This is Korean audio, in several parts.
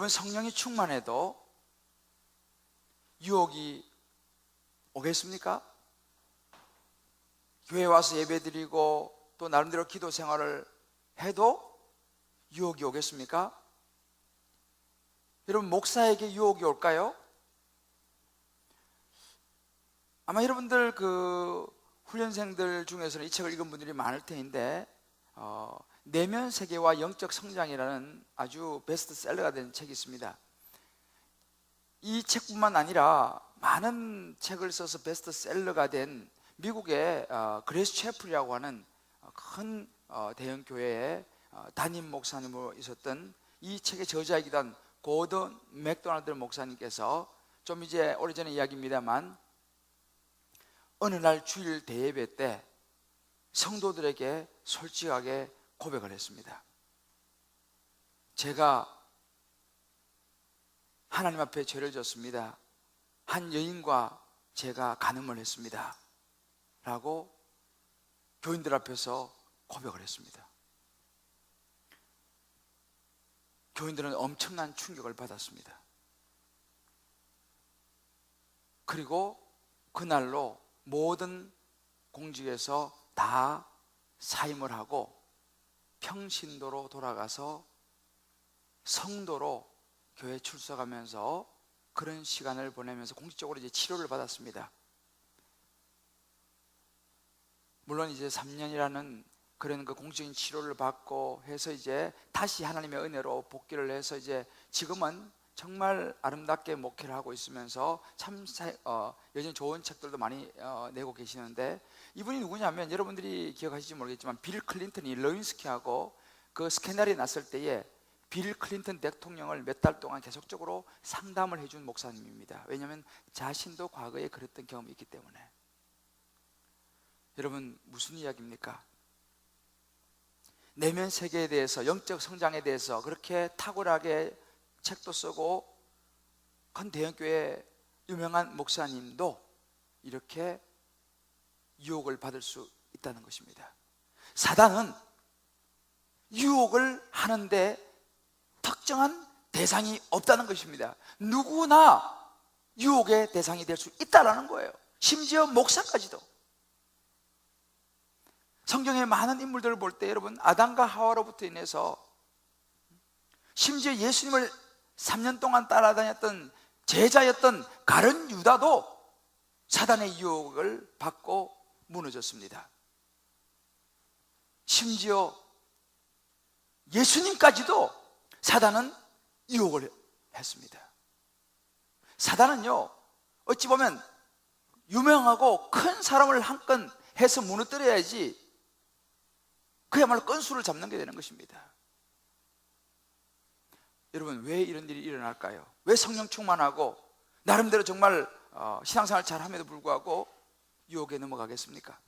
여러분, 성령이 충만해도 유혹이 오겠습니까? 교회 와서 예배드리고 또 나름대로 기도 생활을 해도 유혹이 오겠습니까? 여러분, 목사에게 유혹이 올까요? 아마 여러분들 훈련생들 중에서는 이 책을 읽은 분들이 많을 텐데, 내면 세계와 영적 성장이라는 아주 베스트셀러가 된 책이 있습니다. 이 책뿐만 아니라 많은 책을 써서 베스트셀러가 된 미국의 그레이스 채플이라고 하는 큰 대형 교회의 담임 목사님으로 있었던 이 책의 저자이기도 한 고든 맥도날드 목사님께서 좀 이제 오래전의 이야기입니다만 어느 날 주일 대예배 때 성도들에게 솔직하게 고백을 했습니다. 제가 하나님 앞에 죄를 졌습니다. 한 여인과 제가 간음을 했습니다 라고 교인들 앞에서 고백을 했습니다. 교인들은 엄청난 충격을 받았습니다. 그리고 그날로 모든 공직에서 다 사임을 하고 평신도로 돌아가서 성도로 교회 출석하면서 그런 시간을 보내면서 공식적으로 이제 치료를 받았습니다. 물론 이제 3년이라는 그런 공식적인 치료를 받고 해서 이제 다시 하나님의 은혜로 복귀를 해서 이제 지금은 정말 아름답게 목회를 하고 있으면서 참 여전히 좋은 책들도 많이 내고 계시는데, 이분이 누구냐면 여러분들이 기억하실지 모르겠지만 빌 클린턴이 레윈스키하고 그 스캔들이 났을 때에 빌 클린턴 대통령을 몇 달 동안 계속적으로 상담을 해준 목사님입니다. 왜냐하면 자신도 과거에 그랬던 경험이 있기 때문에. 여러분, 무슨 이야기입니까? 내면 세계에 대해서, 영적 성장에 대해서 그렇게 탁월하게 책도 쓰고 큰 대형교회 유명한 목사님도 이렇게 유혹을 받을 수 있다는 것입니다. 사단은 유혹을 하는데 특정한 대상이 없다는 것입니다. 누구나 유혹의 대상이 될 수 있다는 거예요. 심지어 목사까지도. 성경의 많은 인물들을 볼 때 여러분, 아담과 하와로부터 인해서 심지어 예수님을 3년 동안 따라다녔던 제자였던 가룟 유다도 사단의 유혹을 받고 무너졌습니다. 심지어 예수님까지도 사단은 유혹을 했습니다. 사단은요, 어찌 보면 유명하고 큰 사람을 한 건 해서 무너뜨려야지 그야말로 건수를 잡는 게 되는 것입니다. 여러분, 왜 이런 일이 일어날까요? 왜 성령 충만하고 나름대로 정말 신앙생활 잘함에도 불구하고 유혹에 넘어가겠습니까?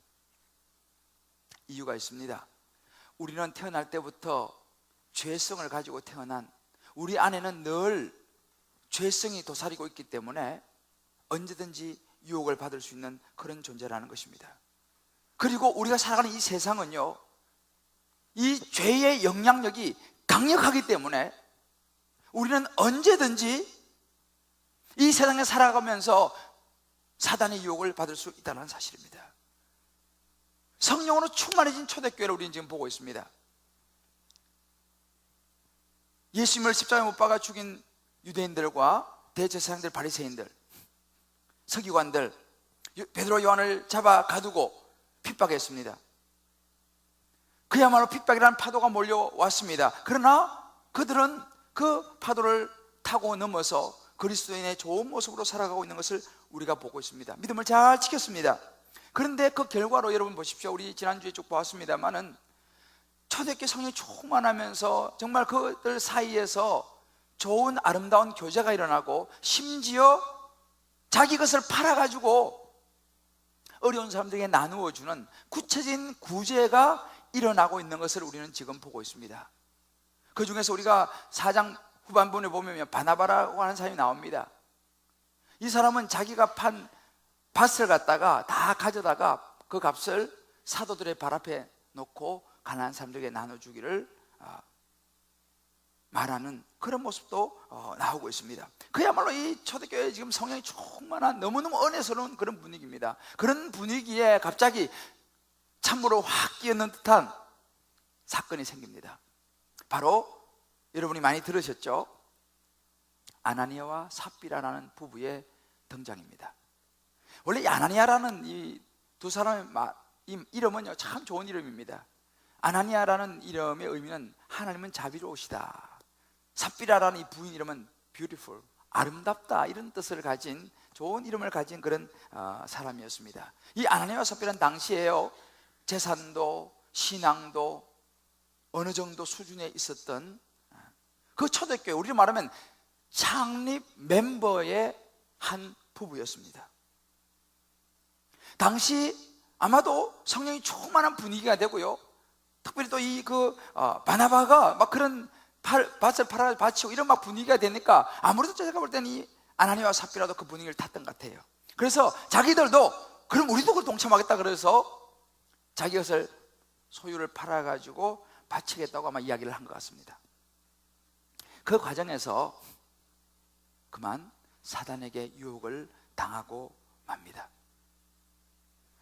이유가 있습니다. 우리는 태어날 때부터 죄성을 가지고 태어난, 우리 안에는 늘 죄성이 도사리고 있기 때문에 언제든지 유혹을 받을 수 있는 그런 존재라는 것입니다. 그리고 우리가 살아가는 이 세상은요, 이 죄의 영향력이 강력하기 때문에 우리는 언제든지 이 세상에 살아가면서 사단의 유혹을 받을 수 있다는 사실입니다. 성령으로 충만해진 초대교회를 우리는 지금 보고 있습니다. 예수님을 십자가에 못 박아 죽인 유대인들과 대제사장들, 바리새인들, 서기관들, 베드로, 요한을 잡아 가두고 핍박했습니다. 그야말로 핍박이라는 파도가 몰려왔습니다. 그러나 그들은 그 파도를 타고 넘어서 그리스도인의 좋은 모습으로 살아가고 있는 것을 우리가 보고 있습니다. 믿음을 잘 지켰습니다. 그런데 그 결과로 여러분 보십시오. 우리 지난주에 쭉 보았습니다만은 초대교회 성령이 충만하면서 정말 그들 사이에서 좋은 아름다운 교제가 일어나고 심지어 자기 것을 팔아가지고 어려운 사람들에게 나누어주는 구체적인 구제가 일어나고 있는 것을 우리는 지금 보고 있습니다. 그 중에서 우리가 4장 후반부에 보면 바나바라고 하는 사람이 나옵니다. 이 사람은 자기가 판 밭을 갖다가 다 가져다가 그 값을 사도들의 발 앞에 놓고 가난한 사람들에게 나눠주기를 말하는 그런 모습도 나오고 있습니다. 그야말로 이 초대교회에 지금 성령이 충만한 너무너무 은혜스러운 그런 분위기입니다. 그런 분위기에 갑자기 찬물을 확 끼얹는 듯한 사건이 생깁니다. 바로 여러분이 많이 들으셨죠? 아나니아와 삽비라라는 부부의 등장입니다. 원래 이 아나니아라는 이 두 사람의 이름은요, 참 좋은 이름입니다. 아나니아라는 이름의 의미는 하나님은 자비로우시다. 삽비라라는 이 부인 이름은 beautiful, 아름답다, 이런 뜻을 가진 좋은 이름을 가진 그런 사람이었습니다. 이 아나니아와 삽비라는 당시에요, 재산도 신앙도 어느 정도 수준에 있었던 그 초대교회, 우리로 말하면 창립 멤버의 한 부부였습니다. 당시 아마도 성령이 충만한 분위기가 되고요, 특별히 또 이 바나바가 막 그런 밭을 팔아 바치고 이런 막 분위기가 되니까 아무래도 제가 볼 때는 이 아나니아와 삽비라도 그 분위기를 탔던 것 같아요. 그래서 자기들도 그럼 우리도 그걸 동참하겠다 그래서 자기 것을 소유를 팔아가지고 바치겠다고 아마 이야기를 한 것 같습니다. 그 과정에서 그만 사단에게 유혹을 당하고 맙니다.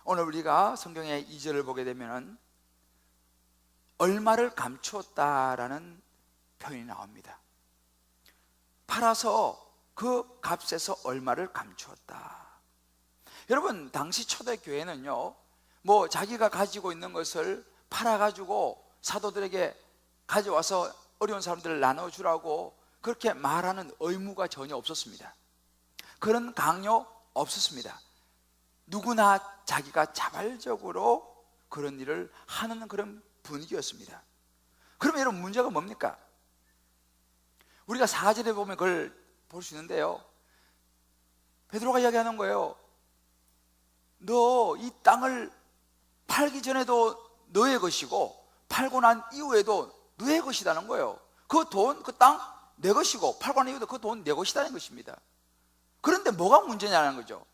오늘 우리가 성경의 2절을 보게 되면 얼마를 감추었다라는 표현이 나옵니다. 팔아서 그 값에서 얼마를 감추었다. 여러분, 당시 초대교회는요, 뭐 자기가 가지고 있는 것을 팔아가지고 사도들에게 가져와서 어려운 사람들을 나눠주라고 그렇게 말하는 의무가 전혀 없었습니다. 그런 강요 없었습니다. 누구나 자기가 자발적으로 그런 일을 하는 그런 분위기였습니다. 그러면 여러분, 문제가 뭡니까? 우리가 4절에 보면 그걸 볼 수 있는데요, 베드로가 이야기하는 거예요. 너 이 땅을 팔기 전에도 너의 것이고 팔고 난 이후에도 너의 것이라는 거예요. 그 돈, 그 땅 내 것이고 팔고 난 이후에도 그 돈 내 것이라는 것입니다. 그런데 뭐가 문제냐는 거죠.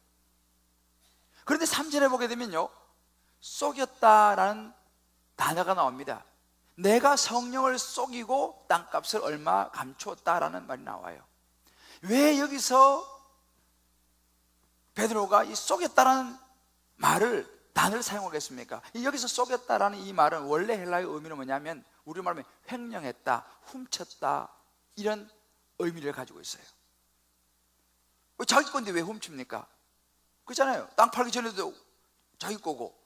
그런데 3절에 보게 되면요, 속였다라는 단어가 나옵니다. 내가 성령을 속이고 땅값을 얼마 감추었다라는 말이 나와요. 왜 여기서 베드로가 이 속였다라는 단어를 사용하겠습니까? 여기서 속였다라는 이 말은 원래 헬라의 의미는 뭐냐면, 우리로 말하면 횡령했다, 훔쳤다, 이런 의미를 가지고 있어요. 자기 건데 왜 훔칩니까? 그렇잖아요. 땅 팔기 전에도 자기 거고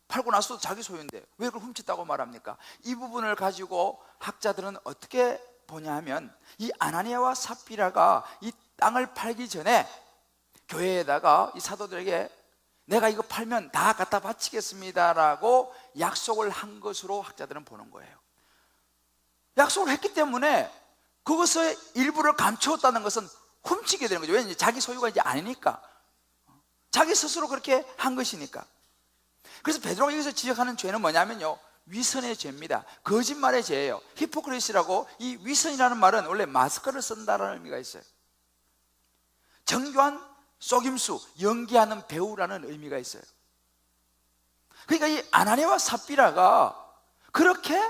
팔고 나서도 자기 소유인데 왜 그걸 훔쳤다고 말합니까? 이 부분을 가지고 학자들은 어떻게 보냐 하면, 이 아나니아와 삽비라가 이 땅을 팔기 전에 교회에다가 이 사도들에게 내가 이거 팔면 다 갖다 바치겠습니다라고 약속을 한 것으로 학자들은 보는 거예요. 약속을 했기 때문에 그것의 일부를 감추었다는 것은 훔치게 되는 거죠. 왜냐하면 자기 소유가 이제 아니니까, 자기 스스로 그렇게 한 것이니까. 그래서 베드로가 여기서 지적하는 죄는 뭐냐면요, 위선의 죄입니다. 거짓말의 죄예요. 히포크리시라고, 이 위선이라는 말은 원래 마스크를 쓴다는 의미가 있어요. 정교한 속임수, 연기하는 배우라는 의미가 있어요. 그러니까 이 아나니아와 삽비라가 그렇게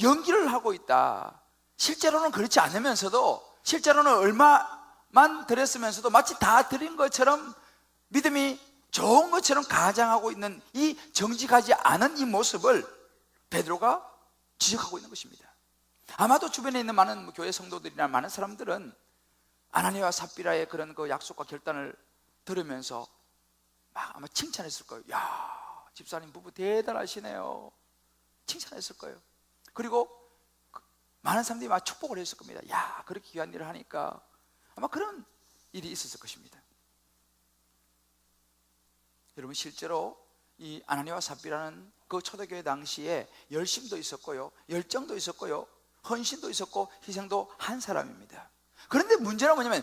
연기를 하고 있다. 실제로는 그렇지 않으면서도, 실제로는 얼마만 드렸으면서도 마치 다 드린 것처럼 믿음이 좋은 것처럼 가장하고 있는 이 정직하지 않은 이 모습을 베드로가 지적하고 있는 것입니다. 아마도 주변에 있는 많은 교회 성도들이나 많은 사람들은 아나니아와 삽비라의 그런 그 약속과 결단을 들으면서 막 아마 칭찬했을 거예요. 야, 집사님 부부 대단하시네요. 칭찬했을 거예요. 그리고 많은 사람들이 막 축복을 했을 겁니다. 야, 그렇게 귀한 일을 하니까. 아마 그런 일이 있었을 것입니다. 여러분, 실제로 이 아나니아와 삽비라는 그 초대교회 당시에 열심도 있었고요, 열정도 있었고요, 헌신도 있었고 희생도 한 사람입니다. 그런데 문제는 뭐냐면,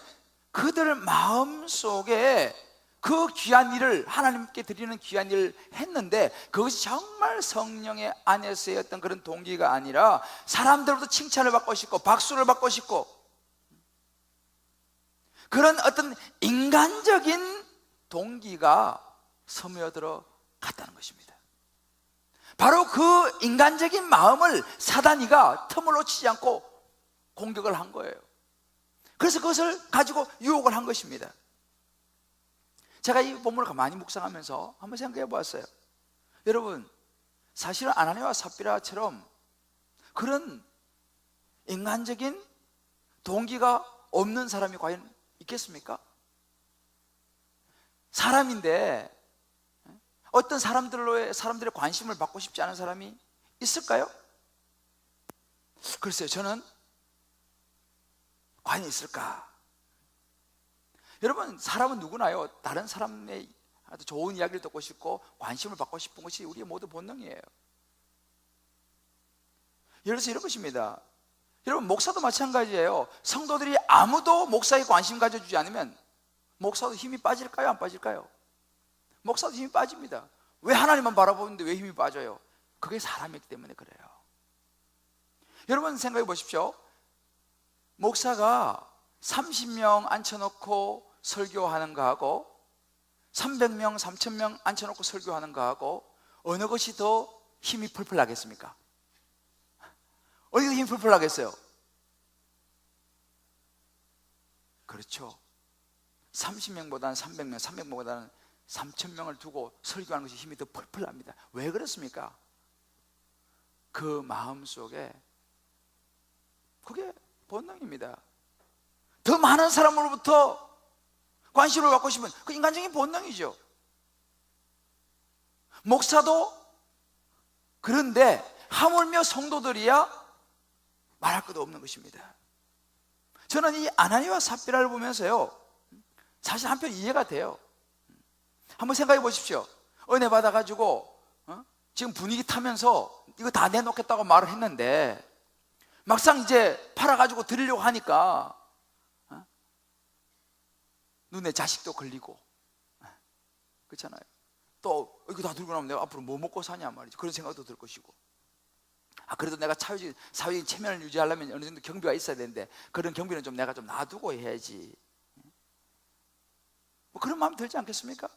그들 마음속에 그 귀한 일을, 하나님께 드리는 귀한 일을 했는데 그것이 정말 성령의 안에서의 어떤 그런 동기가 아니라 사람들로부터 칭찬을 받고 싶고 박수를 받고 싶고 그런 어떤 인간적인 동기가 스며들어 갔다는 것입니다. 바로 그 인간적인 마음을 사단이가 틈을 놓치지 않고 공격을 한 거예요. 그래서 그것을 가지고 유혹을 한 것입니다. 제가 이 본문을 가만히 묵상하면서 한번 생각해 보았어요. 여러분, 사실은 아나니아와 삽비라처럼 그런 인간적인 동기가 없는 사람이 과연 있겠습니까? 사람인데 어떤 사람들의 관심을 받고 싶지 않은 사람이 있을까요? 글쎄요, 저는 과연 있을까? 여러분, 사람은 누구나요, 다른 사람의 아주 좋은 이야기를 듣고 싶고 관심을 받고 싶은 것이 우리의 모두 본능이에요. 예를 들어서 이런 것입니다. 여러분, 목사도 마찬가지예요. 성도들이 아무도 목사에 관심 가져주지 않으면 목사도 힘이 빠질까요? 안 빠질까요? 목사도 힘이 빠집니다. 왜 하나님만 바라보는데 왜 힘이 빠져요? 그게 사람이기 때문에 그래요. 여러분 생각해 보십시오. 목사가 30명 앉혀놓고 설교하는 거하고 300명, 3000명 앉혀놓고 설교하는 거하고 어느 것이 더 힘이 풀풀 나겠습니까? 어디가 힘이 풀풀 나겠어요? 그렇죠. 30명보다는 300명, 300명보다는 3000명을 두고 설교하는 것이 힘이 더 풀풀 납니다. 왜 그렇습니까? 그 마음 속에 그게 본능입니다. 더 많은 사람으로부터 관심을 받고 싶은 그 인간적인 본능이죠. 목사도 그런데 하물며 성도들이야 말할 것도 없는 것입니다. 저는 이 아나니아와 삽비라를 보면서요, 사실 한편 이해가 돼요. 한번 생각해 보십시오. 은혜 받아가지고 지금 분위기 타면서 이거 다 내놓겠다고 말을 했는데 막상 이제 팔아가지고 드리려고 하니까 눈에 자식도 걸리고, 그렇잖아요. 또 이거 다 들고 나면 내가 앞으로 뭐 먹고 사냐 말이죠. 그런 생각도 들 것이고, 그래도 내가 사회적인 체면을 유지하려면 어느 정도 경비가 있어야 되는데 그런 경비는 좀 내가 좀 놔두고 해야지, 뭐 그런 마음이 들지 않겠습니까?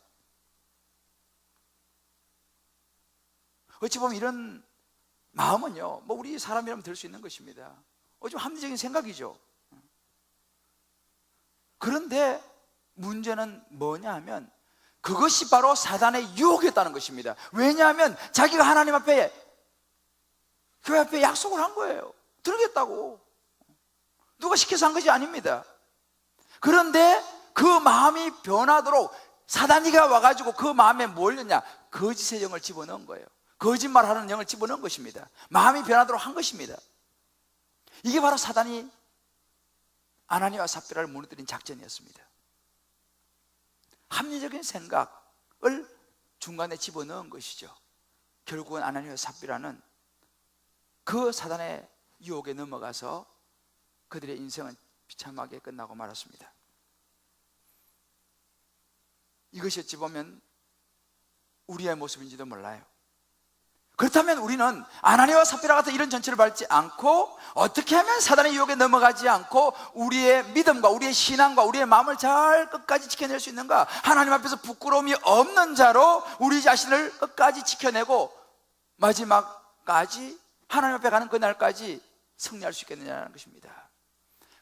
어찌 보면 이런 마음은요, 뭐 우리 사람이라면 들 수 있는 것입니다. 좀 합리적인 생각이죠. 그런데 문제는 뭐냐 하면 그것이 바로 사단의 유혹이었다는 것입니다. 왜냐하면 자기가 하나님 앞에, 교회 앞에 약속을 한 거예요. 들겠다고. 누가 시켜서 한 것이 아닙니다. 그런데 그 마음이 변하도록 사단이가 와가지고 그 마음에 뭘 넣냐? 거짓의 영을 집어넣은 거예요. 거짓말하는 영을 집어넣은 것입니다. 마음이 변하도록 한 것입니다. 이게 바로 사단이 아나니아와 삽비라를 무너뜨린 작전이었습니다. 합리적인 생각을 중간에 집어넣은 것이죠. 결국은 아나니아와 삽비라는 그 사단의 유혹에 넘어가서 그들의 인생은 비참하게 끝나고 말았습니다. 이것이 어찌 보면 우리의 모습인지도 몰라요. 그렇다면 우리는 아나니아와 삽비라 같은 이런 전체를 밟지 않고 어떻게 하면 사단의 유혹에 넘어가지 않고 우리의 믿음과 우리의 신앙과 우리의 마음을 잘 끝까지 지켜낼 수 있는가? 하나님 앞에서 부끄러움이 없는 자로 우리 자신을 끝까지 지켜내고 마지막까지 하나님 앞에 가는 그날까지 승리할 수 있겠느냐는 것입니다.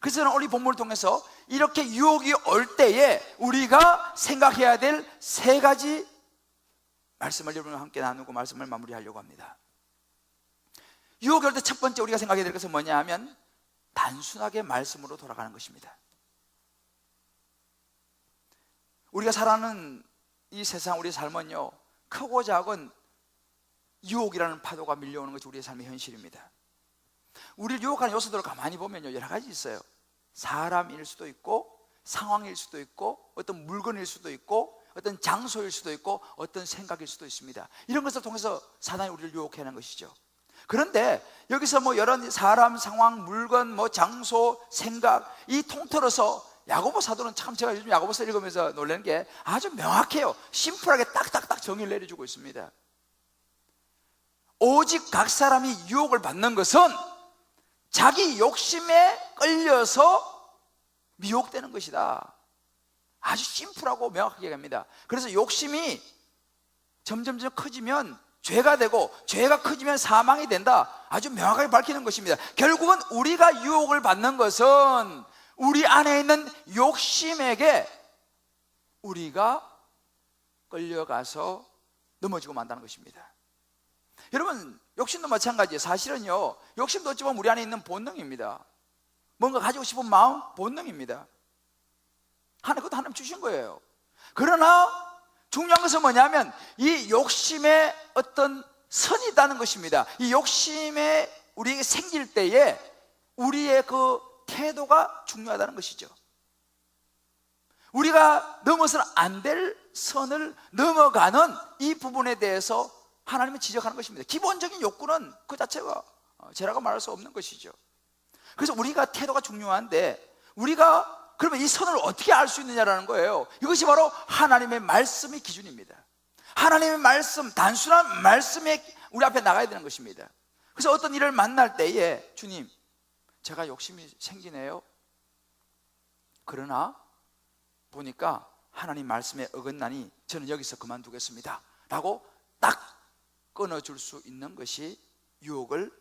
그래서 저는 오늘 이 본문을 통해서 이렇게 유혹이 올 때에 우리가 생각해야 될 세 가지 말씀을 여러분과 함께 나누고 말씀을 마무리하려고 합니다. 유혹이 올 때 첫 번째 우리가 생각해야 될 것은 뭐냐 하면 단순하게 말씀으로 돌아가는 것입니다. 우리가 살아가는 이 세상, 우리의 삶은요, 크고 작은 유혹이라는 파도가 밀려오는 것이 우리의 삶의 현실입니다. 우리를 유혹하는 요소들을 가만히 보면요, 여러 가지 있어요. 사람일 수도 있고, 상황일 수도 있고, 어떤 물건일 수도 있고, 어떤 장소일 수도 있고, 어떤 생각일 수도 있습니다. 이런 것을 통해서 사단이 우리를 유혹하는 것이죠. 그런데 여기서 뭐 여러 사람, 상황, 물건, 뭐 장소, 생각, 이 통틀어서 야고보 사도는 참, 제가 요즘 야고보서 읽으면서 놀라는 게 아주 명확해요. 심플하게 딱딱딱 정의를 내려주고 있습니다. 오직 각 사람이 유혹을 받는 것은 자기 욕심에 끌려서 미혹되는 것이다. 아주 심플하고 명확하게 얘기합니다. 그래서 욕심이 점점 커지면 죄가 되고 죄가 커지면 사망이 된다, 아주 명확하게 밝히는 것입니다. 결국은 우리가 유혹을 받는 것은 우리 안에 있는 욕심에게 우리가 끌려가서 넘어지고 만다는 것입니다. 여러분, 욕심도 마찬가지예요. 사실은요, 욕심도 어찌 보면 우리 안에 있는 본능입니다. 뭔가 가지고 싶은 마음, 본능입니다. 그것도 하나님 주신 거예요. 그러나 중요한 것은 뭐냐면 이 욕심에 어떤 선이 있다는 것입니다. 이 욕심에 우리에게 생길 때에 우리의 그 태도가 중요하다는 것이죠. 우리가 넘어서는 안 될 선을 넘어가는 이 부분에 대해서 하나님은 지적하는 것입니다. 기본적인 욕구는 그 자체가 죄라고 말할 수 없는 것이죠. 그래서 우리가 태도가 중요한데, 우리가 그러면 이 선을 어떻게 알 수 있느냐라는 거예요. 이것이 바로 하나님의 말씀의 기준입니다. 하나님의 말씀, 단순한 말씀에 우리 앞에 나가야 되는 것입니다. 그래서 어떤 일을 만날 때에, 주님, 제가 욕심이 생기네요. 그러나 보니까 하나님 말씀에 어긋나니 저는 여기서 그만두겠습니다 라고 딱 끊어줄 수 있는 것이 유혹을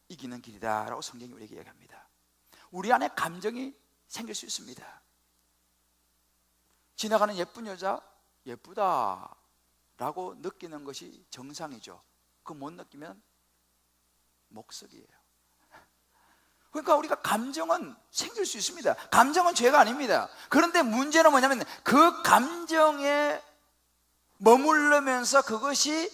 이기는 길이다 라고 성경이 우리에게 얘기합니다. 우리 안에 감정이 생길 수 있습니다. 지나가는 예쁜 여자, 예쁘다 라고 느끼는 것이 정상이죠. 그거 못 느끼면 목석이에요. 그러니까 우리가 감정은 생길 수 있습니다. 감정은 죄가 아닙니다. 그런데 문제는 뭐냐면 그 감정에 머무르면서 그것이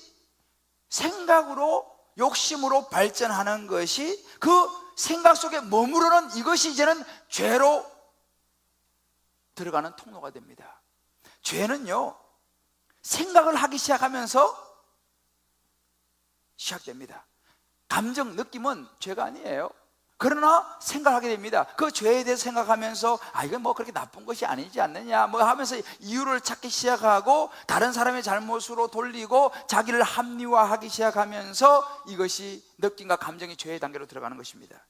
생각으로, 욕심으로 발전하는 것이, 그 생각 속에 머무르는 이것이 이제는 죄로 들어가는 통로가 됩니다. 죄는요, 생각을 하기 시작하면서 시작됩니다. 감정, 느낌은 죄가 아니에요. 그러나 생각하게 됩니다. 그 죄에 대해서 생각하면서 이건 뭐 그렇게 나쁜 것이 아니지 않느냐 뭐 하면서 이유를 찾기 시작하고, 다른 사람의 잘못으로 돌리고 자기를 합리화하기 시작하면서 이것이 느낌과 감정이 죄의 단계로 들어가는 것입니다.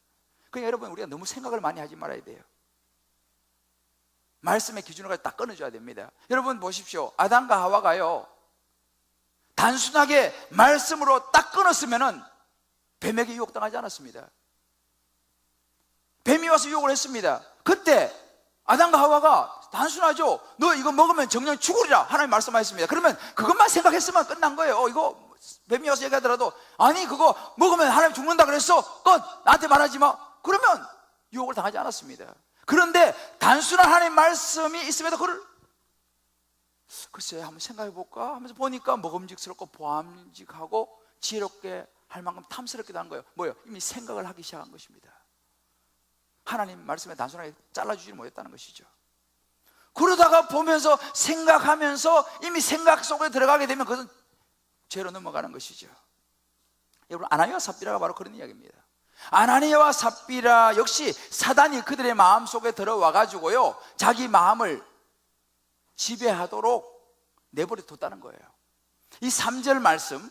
그러니까 여러분, 우리가 너무 생각을 많이 하지 말아야 돼요. 말씀의 기준을 딱 끊어줘야 됩니다. 여러분 보십시오. 아담과 하와가요, 단순하게 말씀으로 딱 끊었으면은 뱀에게 유혹당하지 않았습니다. 뱀이 와서 유혹을 했습니다. 그때 아담과 하와가 단순하죠. 너 이거 먹으면 정녕 죽으리라 하나님 말씀하셨습니다. 그러면 그것만 생각했으면 끝난 거예요. 이거 뱀이 와서 얘기하더라도, 아니 그거 먹으면 하나님 죽는다 그랬어, 끝, 나한테 말하지 마, 그러면 유혹을 당하지 않았습니다. 그런데 단순한 하나님 말씀이 있음에도 그걸 글쎄 한번 생각해 볼까 하면서 보니까 먹음직스럽고 보암직하고 지혜롭게 할 만큼 탐스럽기도 한 거예요. 뭐예요? 이미 생각을 하기 시작한 것입니다. 하나님 말씀에 단순하게 잘라주지 못했다는 것이죠. 그러다가 보면서 생각하면서 이미 생각 속에 들어가게 되면 그것은 죄로 넘어가는 것이죠. 여러분, 아나니아와 삽비라가 바로 그런 이야기입니다. 아나니아와 삽비라 역시 사단이 그들의 마음 속에 들어와 가지고요, 자기 마음을 지배하도록 내버려 뒀다는 거예요. 이 3절 말씀,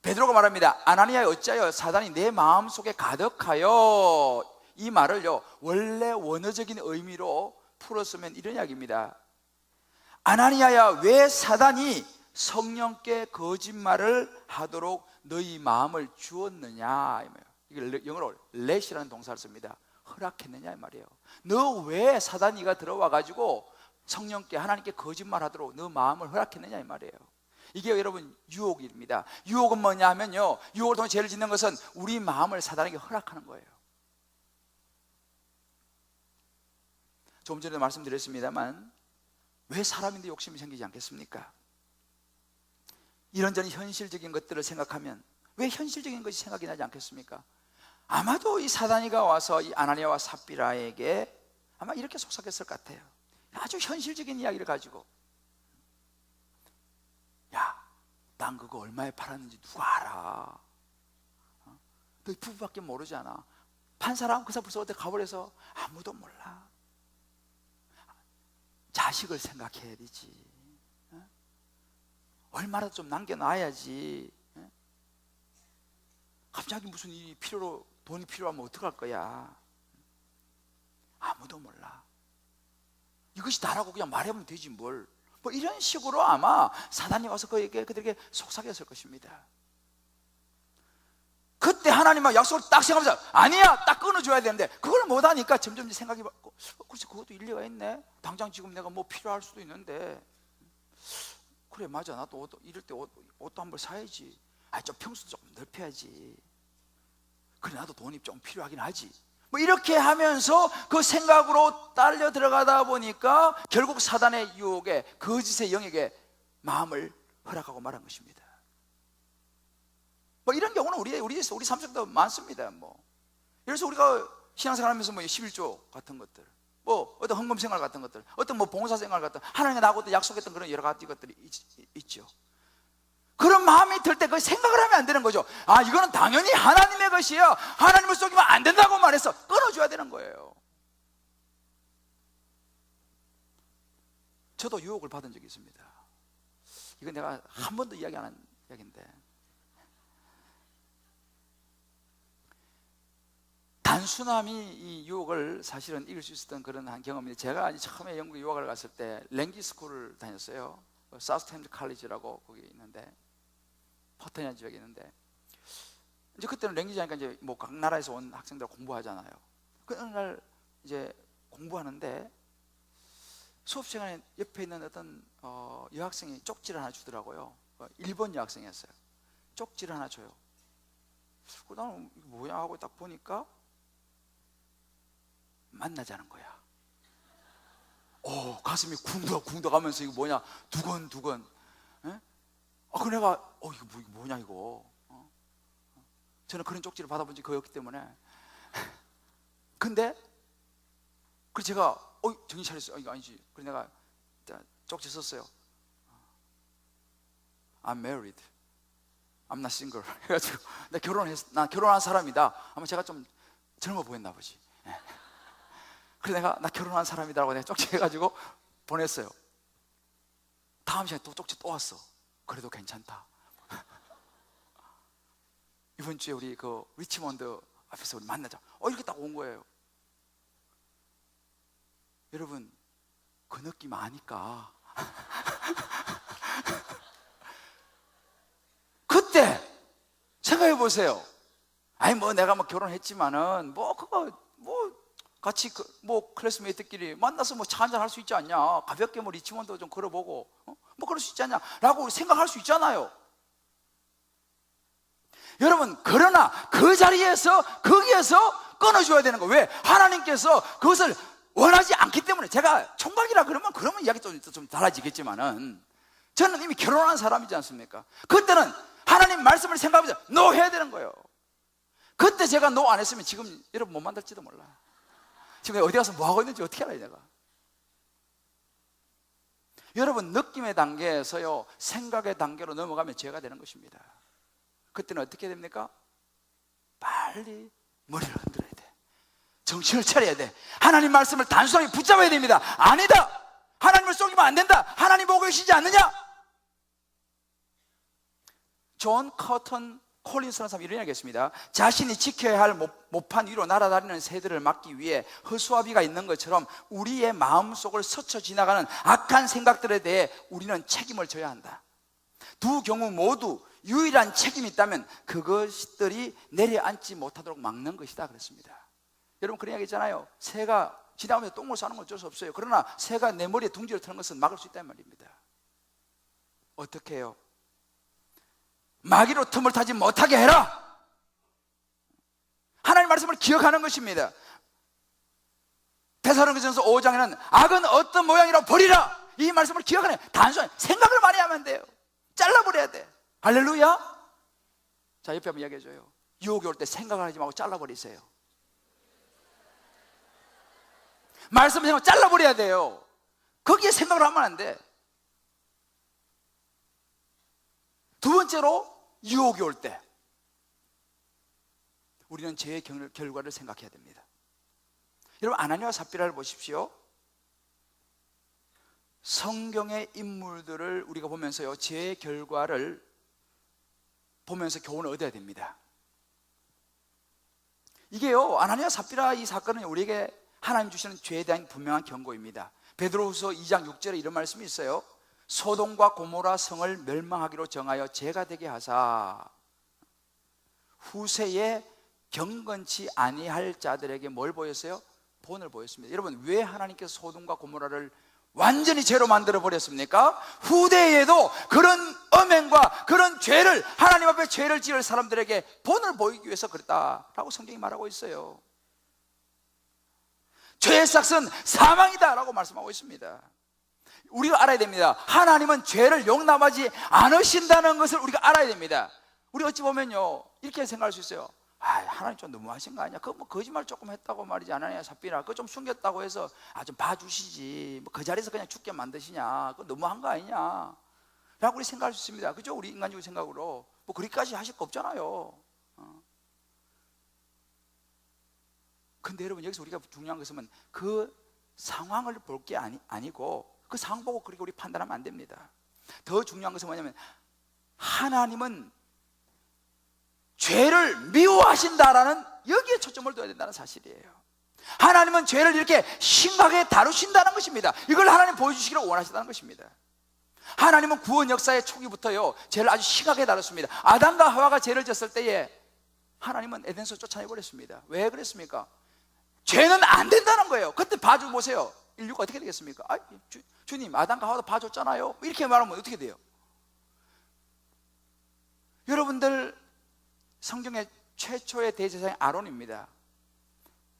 베드로가 말합니다. 아나니아 어찌하여 사단이 내 마음 속에 가득하여, 이 말을요 원래 원어적인 의미로 풀었으면 이런 이야기입니다. 아나니아야, 왜 사단이 성령께 거짓말을 하도록 너희 마음을 주었느냐, 이걸 영어로 let이라는 동사를 씁니다. 허락했느냐 이 말이에요. 너 왜 사단이가 들어와 가지고 성령께, 하나님께 거짓말하도록 너 마음을 허락했느냐 이 말이에요. 이게 여러분 유혹입니다. 유혹은 뭐냐 하면요, 유혹을 통해 죄를 짓는 것은 우리 마음을 사단에게 허락하는 거예요. 조금 전에도 말씀드렸습니다만, 왜 사람인데 욕심이 생기지 않겠습니까? 이런저런 현실적인 것들을 생각하면 왜 현실적인 것이 생각이 나지 않겠습니까? 아마도 이 사단이가 와서 이 아나니아와 삽비라에게 아마 이렇게 속삭였을 것 같아요. 아주 현실적인 이야기를 가지고, 야, 난 그거 얼마에 팔았는지 누가 알아? 너 부부밖에 모르잖아. 판 사람 그 사람 벌써 어디 가버려서 아무도 몰라. 자식을 생각해야 되지. 얼마라도 좀 남겨놔야지. 갑자기 무슨 일이 필요로, 돈이 필요하면 어떡할 거야? 아무도 몰라. 이것이 나라고 그냥 말해보면 되지 뭘. 뭐 이런 식으로 아마 사단이 와서 그들에게 속삭였을 것입니다. 그때 하나님과 약속을 딱 생각하면서 아니야 딱 끊어줘야 되는데 그걸 못하니까 점점 생각이 바뀌고 글쎄 그것도 일리가 있네. 당장 지금 내가 뭐 필요할 수도 있는데 그래 맞아 나도 이럴 때 옷도 한 벌 사야지. 좀 평수도 조금 넓혀야지. 그래 나도 돈이 좀 필요하긴 하지. 뭐 이렇게 하면서 그 생각으로 딸려 들어가다 보니까 결국 사단의 유혹에 거짓의 영에게 마음을 허락하고 말한 것입니다. 뭐 이런 경우는 우리 삶 속도 많습니다. 뭐 그래서 우리가 신앙생활하면서 뭐 11조 같은 것들, 뭐 어떤 헌금생활 같은 것들, 어떤 뭐 봉사생활 같은 하나님과 나하고 약속했던 그런 여러 가지 것들이 있죠. 그런 마음이 들 때 그 생각을 하면 안 되는 거죠. 이거는 당연히 하나님의 것이야. 하나님을 속이면 안 된다고 말해서 끊어줘야 되는 거예요. 저도 유혹을 받은 적이 있습니다. 이건 내가 한 번도 이야기 안 한 이야기인데 단순함이 이 유혹을 사실은 이길 수 있었던 그런 한 경험인데 제가 처음에 영국에 유학을 갔을 때 랭기 스쿨을 다녔어요. 사우스햄튼 칼리지라고 거기 있는데 퍼터니아 지역에 있는데 이제 그때는 랭귀지하니까 이제 뭐 각 나라에서 온 학생들 공부하잖아요. 그 어느 날 이제 공부하는데 수업 시간에 옆에 있는 어떤 여학생이 쪽지를 하나 주더라고요. 일본 여학생이었어요. 쪽지를 하나 줘요. 나는 뭐야 하고 딱 보니까 만나자는 거야. 가슴이 쿵덕쿵덕 하면서 이거 뭐냐 두근두근. 그 내가 이거 뭐냐 이거. 저는 그런 쪽지를 받아본 적이 거의 없기 때문에. 근데 그래서 제가 정신 차렸어요. 이거 아니지. 그래서 내가 쪽지 썼어요. I'm married. I'm not single. 해가지고 나 결혼한 사람이다. 아마 제가 좀 젊어 보였나 보지. 그래서 나 결혼한 사람이다라고 내가 쪽지 해가지고 보냈어요. 다음 시간에 또 쪽지 또 왔어. 그래도 괜찮다. 이번 주에 우리 그 리치몬드 앞에서 우리 만나자. 이렇게 딱 온 거예요. 여러분 그 느낌 아니까. 그때 생각해 보세요. 뭐 내가 뭐 결혼했지만은 뭐 그거 뭐 같이 뭐 클래스메이트끼리 만나서 뭐 차 한잔 할 수 있지 않냐. 가볍게 뭐 리치몬드 좀 걸어보고 뭐 그럴 수 있지 않냐 라고 생각할 수 있잖아요. 여러분 그러나 그 자리에서 거기에서 끊어줘야 되는 거예요. 왜? 하나님께서 그것을 원하지 않기 때문에. 제가 총각이라 그러면 이야기 좀 달라지겠지만은 저는 이미 결혼한 사람이지 않습니까? 그때는 하나님 말씀을 생각하면서 노 해야 되는 거예요. 그때 제가 노 안 했으면 지금 여러분 못 만날지도 몰라. 지금 어디 가서 뭐 하고 있는지 어떻게 알아요 내가. 여러분 느낌의 단계에서요 생각의 단계로 넘어가면 죄가 되는 것입니다. 그때는 어떻게 됩니까? 빨리 머리를 흔들어야 돼. 정신을 차려야 돼. 하나님 말씀을 단순하게 붙잡아야 됩니다. 아니다, 하나님을 속이면 안 된다. 하나님 보고 계시지 않느냐. 존 커튼 콜린스라는 사람이 이런 이야기 했습니다. 자신이 지켜야 할 모판 위로 날아다니는 새들을 막기 위해 허수아비가 있는 것처럼 우리의 마음속을 스쳐 지나가는 악한 생각들에 대해 우리는 책임을 져야 한다. 두 경우 모두 유일한 책임이 있다면 그것들이 내려앉지 못하도록 막는 것이다 그랬습니다. 여러분 그런 이야기 있잖아요. 새가 지나가면서 똥을 싸는 건 어쩔 수 없어요. 그러나 새가 내 머리에 둥지를 트는 것은 막을 수 있다는 말입니다. 어떻게 해요? 마귀로 틈을 타지 못하게 해라. 하나님 말씀을 기억하는 것입니다. 데살로니가전서 5장에는 악은 어떤 모양이라고 버리라, 이 말씀을 기억하는, 단순히 생각을 많이 하면 돼요. 잘라버려야 돼. 할렐루야. 자, 옆에 한번 이야기해줘요. 유혹이 올 때 생각을 하지 말고 잘라버리세요. 말씀 생각 잘라버려야 돼요. 거기에 생각을 하면 안 돼. 두 번째로 유혹이 올 때 우리는 죄의 결과를 생각해야 됩니다. 여러분 아나니아와 삽비라를 보십시오. 성경의 인물들을 우리가 보면서요 죄의 결과를 보면서 교훈을 얻어야 됩니다. 이게요 아나니아와 삽비라 이 사건은 우리에게 하나님 주시는 죄에 대한 분명한 경고입니다. 베드로후서 2장 6절에 이런 말씀이 있어요. 소돔과 고모라 성을 멸망하기로 정하여 죄가 되게 하사 후세에 경건치 아니할 자들에게 뭘 보였어요? 본을 보였습니다. 여러분, 왜 하나님께서 소돔과 고모라를 완전히 죄로 만들어 버렸습니까? 후대에도 그런 엄행과 그런 죄를, 하나님 앞에 죄를 지을 사람들에게 본을 보이기 위해서 그랬다라고 성경이 말하고 있어요. 죄의 삭은 사망이다 라고 말씀하고 있습니다. 우리가 알아야 됩니다. 하나님은 죄를 용납하지 않으신다는 것을 우리가 알아야 됩니다. 우리 어찌 보면요, 이렇게 생각할 수 있어요. 하나님 좀 너무하신 거 아니야? 그거 뭐 거짓말 조금 했다고 말이지 않았냐, 삽비라. 그거 좀 숨겼다고 해서 좀 봐주시지. 뭐 그 자리에서 그냥 죽게 만드시냐? 그거 너무한 거 아니냐? 라고 우리 생각할 수 있습니다. 그죠? 우리 인간적인 생각으로. 뭐 그렇게까지 하실 거 없잖아요. 근데 여러분, 여기서 우리가 중요한 것은 그 상황을 볼 게 아니고 그 상황 보고 그렇게 우리 판단하면 안 됩니다. 더 중요한 것은 뭐냐면 하나님은 죄를 미워하신다라는 여기에 초점을 둬야 된다는 사실이에요. 하나님은 죄를 이렇게 심각하게 다루신다는 것입니다. 이걸 하나님 보여주시기를 원하시다는 것입니다. 하나님은 구원 역사의 초기부터요, 죄를 아주 심하게 다뤘습니다. 아담과 하와가 죄를 졌을 때에 하나님은 에덴에서 쫓아내버렸습니다. 왜 그랬습니까? 죄는 안 된다는 거예요. 그때 봐주보세요. 인류가 어떻게 되겠습니까? 주님, 아담과 하와도 봐줬잖아요. 이렇게 말하면 어떻게 돼요? 여러분들, 성경의 최초의 대제사장이 아론입니다.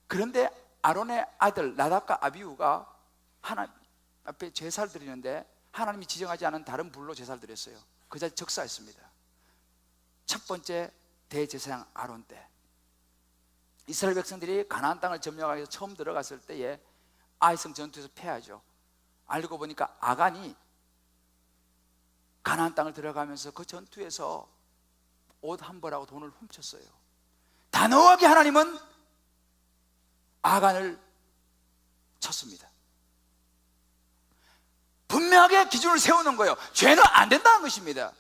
그런데 아론의 아들 나답과 아비후가 하나님 앞에 제사를 드리는데 하나님이 지정하지 않은 다른 불로 제사를 드렸어요. 그 자리 적사했습니다. 첫 번째 대제사장 아론 때 이스라엘 백성들이 가나안 땅을 점령하기 위해서 처음 들어갔을 때에 아이성 전투에서 패하죠. 알고 보니까 아간이 가나안 땅을 들어가면서 그 전투에서 옷 한 벌하고 돈을 훔쳤어요. 단호하게 하나님은 아간을 쳤습니다. 분명하게 기준을 세우는 거예요. 죄는 안 된다는 것입니다.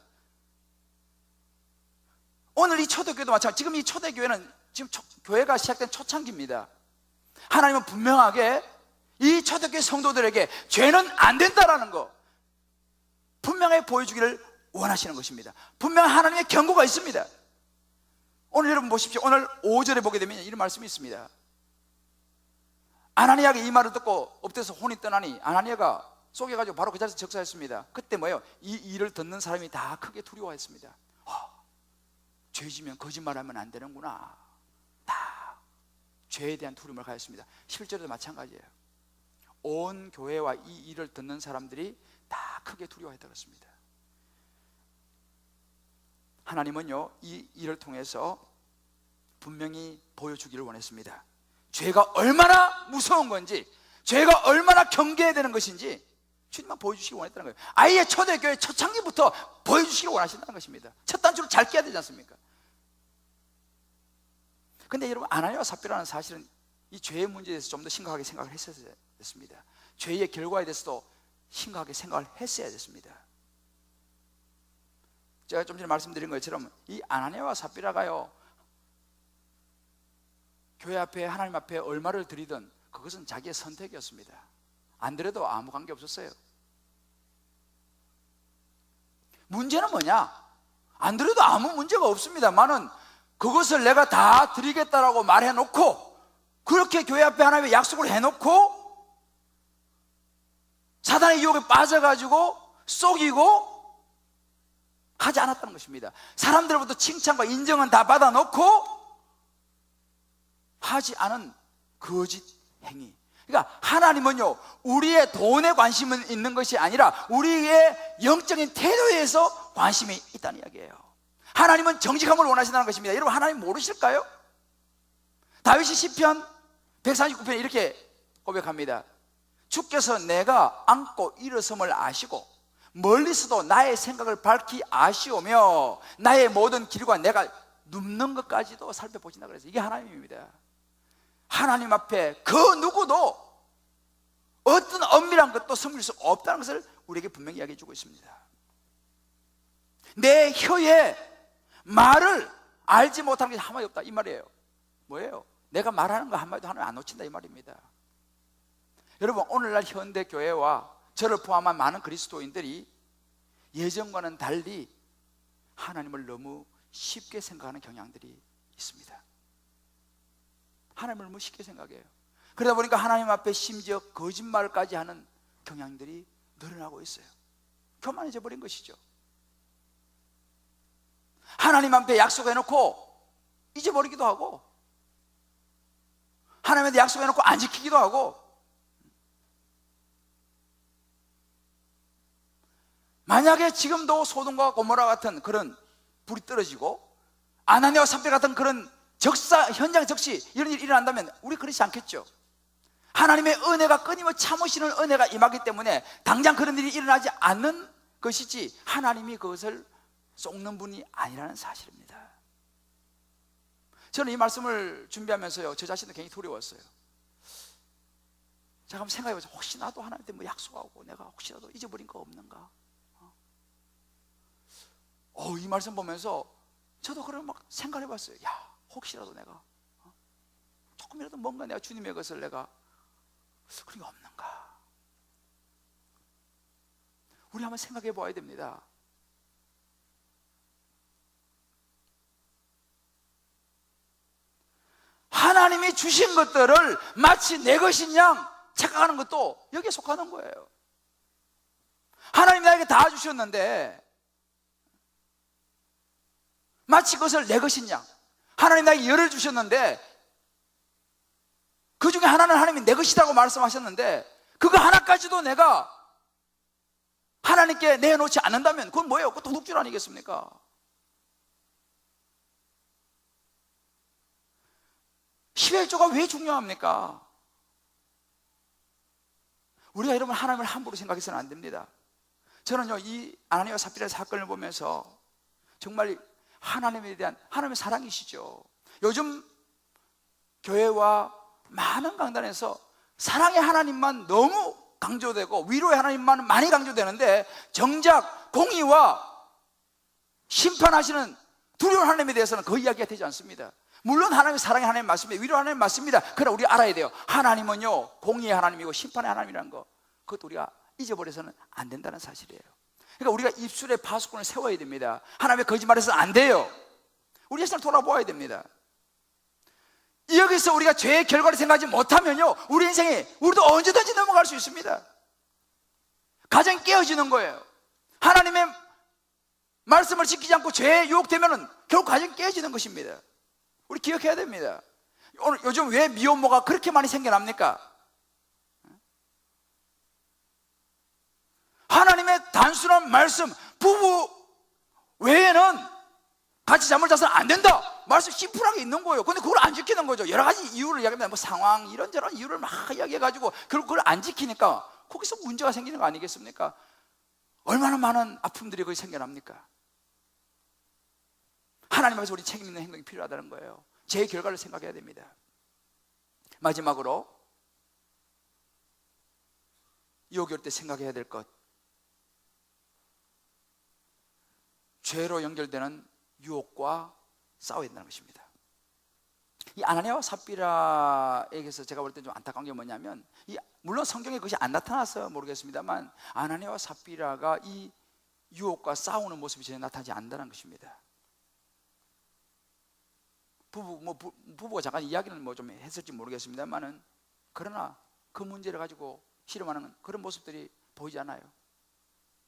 오늘 이 초대교회도 마찬가지. 지금 이 초대교회는 지금 교회가 시작된 초창기입니다. 하나님은 분명하게 이 초대교회 성도들에게 죄는 안 된다라는 거 분명하게 보여주기를 원하시는 것입니다. 분명 하나님의 경고가 있습니다. 오늘 여러분 보십시오. 오늘 5절에 보게 되면 이런 말씀이 있습니다. 아나니아가 이 말을 듣고 엎드려서 혼이 떠나니 아나니아가 속여가지고 바로 그 자리에서 적사했습니다. 그때 뭐예요? 이 일을 듣는 사람이 다 크게 두려워했습니다. 죄지면 거짓말하면 안 되는구나. 다 죄에 대한 두려움을 가졌습니다. 11절에도 마찬가지예요. 온 교회와 이 일을 듣는 사람들이 다 크게 두려워했다고 했습니다. 하나님은요, 이 일을 통해서 분명히 보여주기를 원했습니다. 죄가 얼마나 무서운 건지, 죄가 얼마나 경계해야 되는 것인지 주님만 보여주시기 원했다는 거예요. 아예 초대교회 초창기부터 보여주시기 원하신다는 것입니다. 첫 단추를 잘 깨야 되지 않습니까? 근데 여러분, 아나니아와 삽비라는 사실은 이 죄의 문제에 대해서 좀 더 심각하게 생각을 했어야 됐습니다. 죄의 결과에 대해서도 심각하게 생각을 했어야 됐습니다. 제가 좀 전에 말씀드린 것처럼 이 아나니아와 삽비라가요, 교회 앞에 하나님 앞에 얼마를 드리든 그것은 자기의 선택이었습니다. 안 드려도 아무 관계 없었어요. 문제는 뭐냐? 안 드려도 아무 문제가 없습니다만은 그것을 내가 다 드리겠다라고 말해놓고 그렇게 교회 앞에 하나님의 약속을 해놓고 사단의 유혹에 빠져가지고 속이고 하지 않았다는 것입니다. 사람들로부터 칭찬과 인정은 다 받아놓고 하지 않은 거짓 행위. 그러니까 하나님은요, 우리의 돈에 관심은 있는 것이 아니라 우리의 영적인 태도에서 관심이 있다는 이야기예요. 하나님은 정직함을 원하신다는 것입니다. 여러분, 하나님 모르실까요? 다윗이 시편 139편에 이렇게 고백합니다. 주께서 내가 앉고 일어섬을 아시고 멀리서도 나의 생각을 밝히 아시오며 나의 모든 길과 내가 눕는 것까지도 살펴보신다 그래서 이게 하나님입니다. 하나님 앞에 그 누구도 어떤 엄밀한 것도 섬길 수 없다는 것을 우리에게 분명히 이야기해 주고 있습니다. 내 혀에 말을 알지 못하는 게 한마디 없다 이 말이에요. 뭐예요? 내가 말하는 거 한마디도 하나님 안 놓친다 이 말입니다. 여러분, 오늘날 현대 교회와 저를 포함한 많은 그리스도인들이 예전과는 달리 하나님을 너무 쉽게 생각하는 경향들이 있습니다. 하나님을 너무 쉽게 생각해요. 그러다 보니까 하나님 앞에 심지어 거짓말까지 하는 경향들이 늘어나고 있어요. 교만해져 버린 것이죠. 하나님 앞에 약속해놓고 잊어버리기도 하고, 하나님한테 약속해놓고 안 지키기도 하고, 만약에 지금도 소돔과 고모라 같은 그런 불이 떨어지고 아나니아와 삽비라 같은 그런 현장 적시 이런 일이 일어난다면 우리 그렇지 않겠죠. 하나님의 은혜가 끊임없이 참으시는 은혜가 임하기 때문에 당장 그런 일이 일어나지 않는 것이지, 하나님이 그것을 쏟는 분이 아니라는 사실입니다. 저는 이 말씀을 준비하면서요, 저 자신도 굉장히 두려웠어요. 제가 한번 생각해보자. 혹시 나도 하나님한테 뭐 약속하고 내가 혹시라도 잊어버린 거 없는가? 이 말씀 보면서 저도 그런 막 생각해봤어요. 야, 혹시라도 내가 조금이라도 뭔가 내가 주님의 것을 내가 그런 게 없는가? 우리 한번 생각해 보아야 됩니다. 하나님이 주신 것들을 마치 내 것인 양 착각하는 것도 여기에 속하는 거예요. 하나님 나에게 다 주셨는데 마치 그것을 내 것인 양, 하나님 나에게 열을 주셨는데 그 중에 하나는 하나님이 내 것이라고 말씀하셨는데 그거 하나까지도 내가 하나님께 내놓지 않는다면 그건 뭐예요? 그건 도둑질 아니겠습니까? 십일조가 왜 중요합니까? 우리가 여러분 하나님을 함부로 생각해서는 안 됩니다. 저는요, 이 아나니아와 삽비라의 사건을 보면서 정말 하나님에 대한, 하나님의 사랑이시죠. 요즘 교회와 많은 강단에서 사랑의 하나님만 너무 강조되고 위로의 하나님만 많이 강조되는데 정작 공의와 심판하시는 두려운 하나님에 대해서는 그 이야기가 되지 않습니다. 물론 하나님의 사랑의 하나님 맞습니다. 위로의 하나님 맞습니다. 그러나 우리 알아야 돼요. 하나님은요, 공의의 하나님이고 심판의 하나님이라는 거, 그것도 우리가 잊어버려서는 안 된다는 사실이에요. 그러니까 우리가 입술에 파수꾼을 세워야 됩니다. 하나님의 거짓말해서는 안 돼요. 우리 자신을 돌아보아야 됩니다. 여기서 우리가 죄의 결과를 생각하지 못하면요, 우리 인생에 우리도 언제든지 넘어갈 수 있습니다. 가정이 깨어지는 거예요. 하나님의 말씀을 지키지 않고 죄에 유혹되면 결국 가정이 깨어지는 것입니다. 우리 기억해야 됩니다. 오늘 요즘 왜 미혼모가 그렇게 많이 생겨납니까? 하나님의 단순한 말씀, 부부 외에는 같이 잠을 자서는 안 된다, 말씀 심플하게 있는 거예요. 근데 그걸 안 지키는 거죠. 여러 가지 이유를 이야기합니다. 뭐 상황, 이런저런 이유를 막 이야기해가지고 결국 그걸 안 지키니까 거기서 문제가 생기는 거 아니겠습니까? 얼마나 많은 아픔들이 거기 생겨납니까? 하나님 앞에서 우리 책임 있는 행동이 필요하다는 거예요. 제 결과를 생각해야 됩니다. 마지막으로 유혹이 올 때 생각해야 될 것, 죄로 연결되는 유혹과 싸워야 된다는 것입니다. 이 아나니아와 삽비라에게서 제가 볼 때 좀 안타까운 게 뭐냐면, 물론 성경에 그것이 안 나타나서 모르겠습니다만 아나니아와 삽비라가 이 유혹과 싸우는 모습이 전혀 나타나지 않는다는 것입니다. 부부가 잠깐 이야기는 뭐 좀 했을지 모르겠습니다만은, 그러나 그 문제를 가지고 씨름하는 그런 모습들이 보이지 않아요.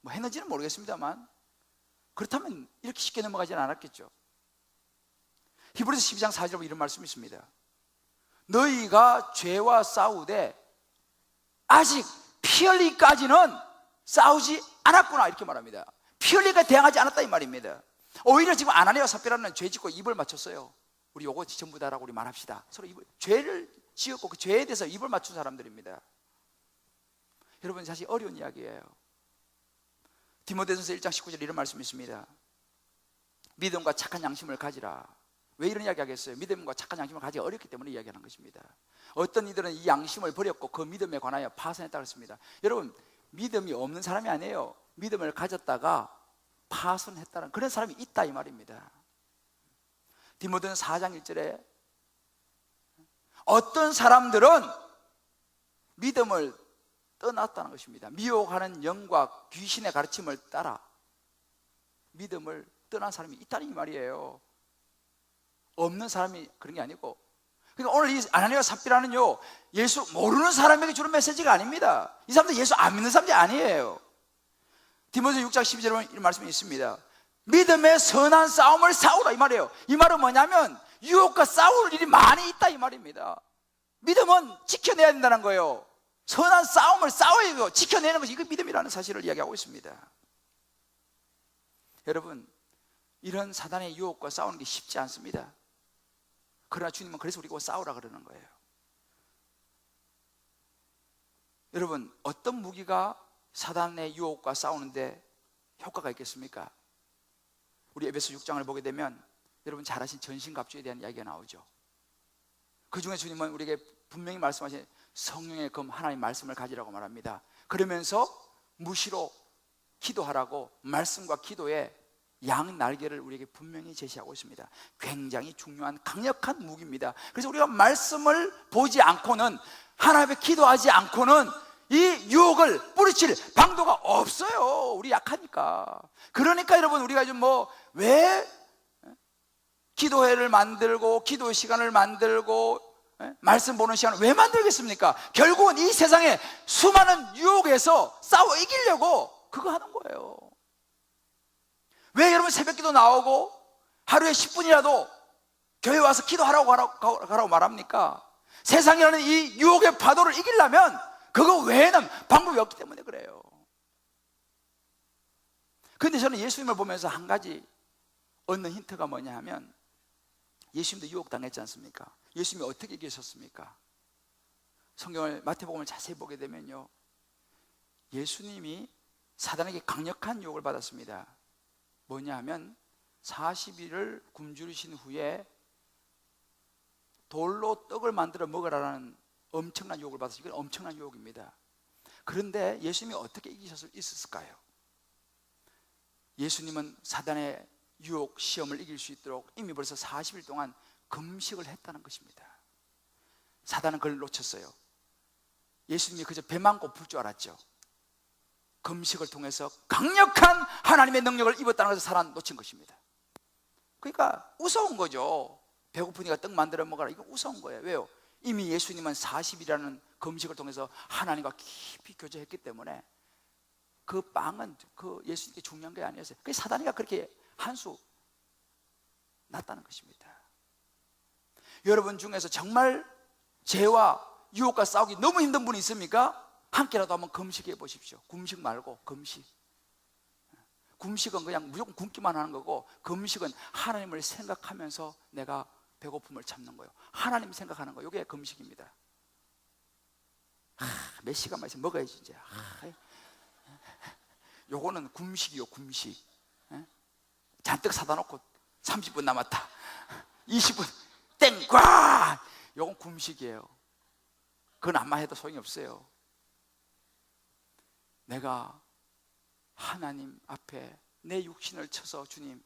뭐 했는지는 모르겠습니다만 그렇다면 이렇게 쉽게 넘어가지는 않았겠죠. 히브리서 12장 4절에 보면 이런 말씀이 있습니다. 너희가 죄와 싸우되 아직 피 흘리기까지는 싸우지 않았구나, 이렇게 말합니다. 피 흘리기까지 대항하지 않았다 이 말입니다. 오히려 지금 아나니아와 삽비라는 죄 짓고 입을 맞췄어요. 우리 요거 전부 다라고 우리 말합시다. 서로 죄를 지었고 그 죄에 대해서 입을 맞춘 사람들입니다. 여러분, 사실 어려운 이야기예요. 디모데전서 1장 19절에 이런 말씀이 있습니다. 믿음과 착한 양심을 가지라. 왜 이런 이야기 하겠어요? 믿음과 착한 양심을 가지기 어렵기 때문에 이야기하는 것입니다. 어떤 이들은 이 양심을 버렸고 그 믿음에 관하여 파선했다고 했습니다. 여러분, 믿음이 없는 사람이 아니에요. 믿음을 가졌다가 파선했다는 그런 사람이 있다 이 말입니다. 디모데전서 4장 1절에 어떤 사람들은 믿음을 떠났다는 것입니다. 미혹하는 영과 귀신의 가르침을 따라 믿음을 떠난 사람이 있다는 이 말이에요. 없는 사람이 그런 게 아니고. 그러니까 오늘 이 아나니아와 삽비라는요, 예수 모르는 사람에게 주는 메시지가 아닙니다. 이 사람들 예수 안 믿는 사람들이 아니에요. 디모데 6장 12절에 보면 이런 말씀이 있습니다. 믿음의 선한 싸움을 싸우라 이 말이에요. 이 말은 뭐냐면 유혹과 싸울 일이 많이 있다 이 말입니다. 믿음은 지켜내야 된다는 거예요. 선한 싸움을 싸워야 돼요. 지켜내는 것이 이거 믿음이라는 사실을 이야기하고 있습니다. 여러분, 이런 사단의 유혹과 싸우는 게 쉽지 않습니다. 그러나 주님은 그래서 우리가 싸우라 그러는 거예요. 여러분, 어떤 무기가 사단의 유혹과 싸우는데 효과가 있겠습니까? 우리 에베소 6장을 보게 되면 여러분 잘 아신 전신갑주에 대한 이야기가 나오죠. 그 중에 주님은 우리에게 분명히 말씀하신 성령의 검 하나님 말씀을 가지라고 말합니다. 그러면서 무시로 기도하라고 말씀과 기도에 양 날개를 우리에게 분명히 제시하고 있습니다. 굉장히 중요한 강력한 무기입니다. 그래서 우리가 말씀을 보지 않고는, 하나님 앞에 기도하지 않고는 이 유혹을 뿌리칠 방도가 없어요. 우리 약하니까. 그러니까 여러분, 우리가 좀 왜 기도회를 만들고 기도의 시간을 만들고 말씀 보는 시간을 왜 만들겠습니까? 결국은 이 세상에 수많은 유혹에서 싸워 이기려고 그거 하는 거예요. 왜 여러분 새벽기도 나오고 하루에 10분이라도 교회 와서 기도하라고 가라고 말합니까? 세상이라는 이 유혹의 파도를 이기려면 그거 외에는 방법이 없기 때문에 그래요. 그런데 저는 예수님을 보면서 한 가지 얻는 힌트가 뭐냐 하면, 예수님도 유혹당했지 않습니까? 예수님이 어떻게 이기셨습니까? 성경을 마태복음을 자세히 보게 되면요, 예수님이 사단에게 강력한 유혹을 받았습니다. 뭐냐 하면 40일을 굶주리신 후에 돌로 떡을 만들어 먹으라는 엄청난 유혹을 받았어요. 이건 엄청난 유혹입니다. 그런데 예수님이 어떻게 이기셨을까요? 예수님은 사단의 유혹 시험을 이길 수 있도록 이미 벌써 40일 동안 금식을 했다는 것입니다. 사단은 그걸 놓쳤어요. 예수님이 그저 배만 고플 줄 알았죠. 금식을 통해서 강력한 하나님의 능력을 입었다는 것을 사단 놓친 것입니다. 그러니까 우스운 거죠. 배고프니까 떡 만들어 먹어라, 이거 우스운 거예요. 왜요? 이미 예수님은 40일이라는 금식을 통해서 하나님과 깊이 교제했기 때문에 그 빵은 그 예수님께 중요한 게 아니었어요. 그 사단이가 그렇게 한수 났다는 것입니다. 여러분 중에서 정말 죄와 유혹과 싸우기 너무 힘든 분이 있습니까? 함께라도 한번 금식해 보십시오. 금식 말고 금식. 금식은 그냥 무조건 굶기만 하는 거고, 금식은 하나님을 생각하면서 내가 배고픔을 참는 거예요. 하나님 생각하는 거, 이게 금식입니다. 몇 시간만 있으면 먹어야지 이제. 요거는 금식이요, 금식. 잔뜩 사다 놓고 30분 남았다, 20분 땡과, 요건 금식이에요. 그건 안만 해도 소용이 없어요. 내가 하나님 앞에 내 육신을 쳐서, 주님,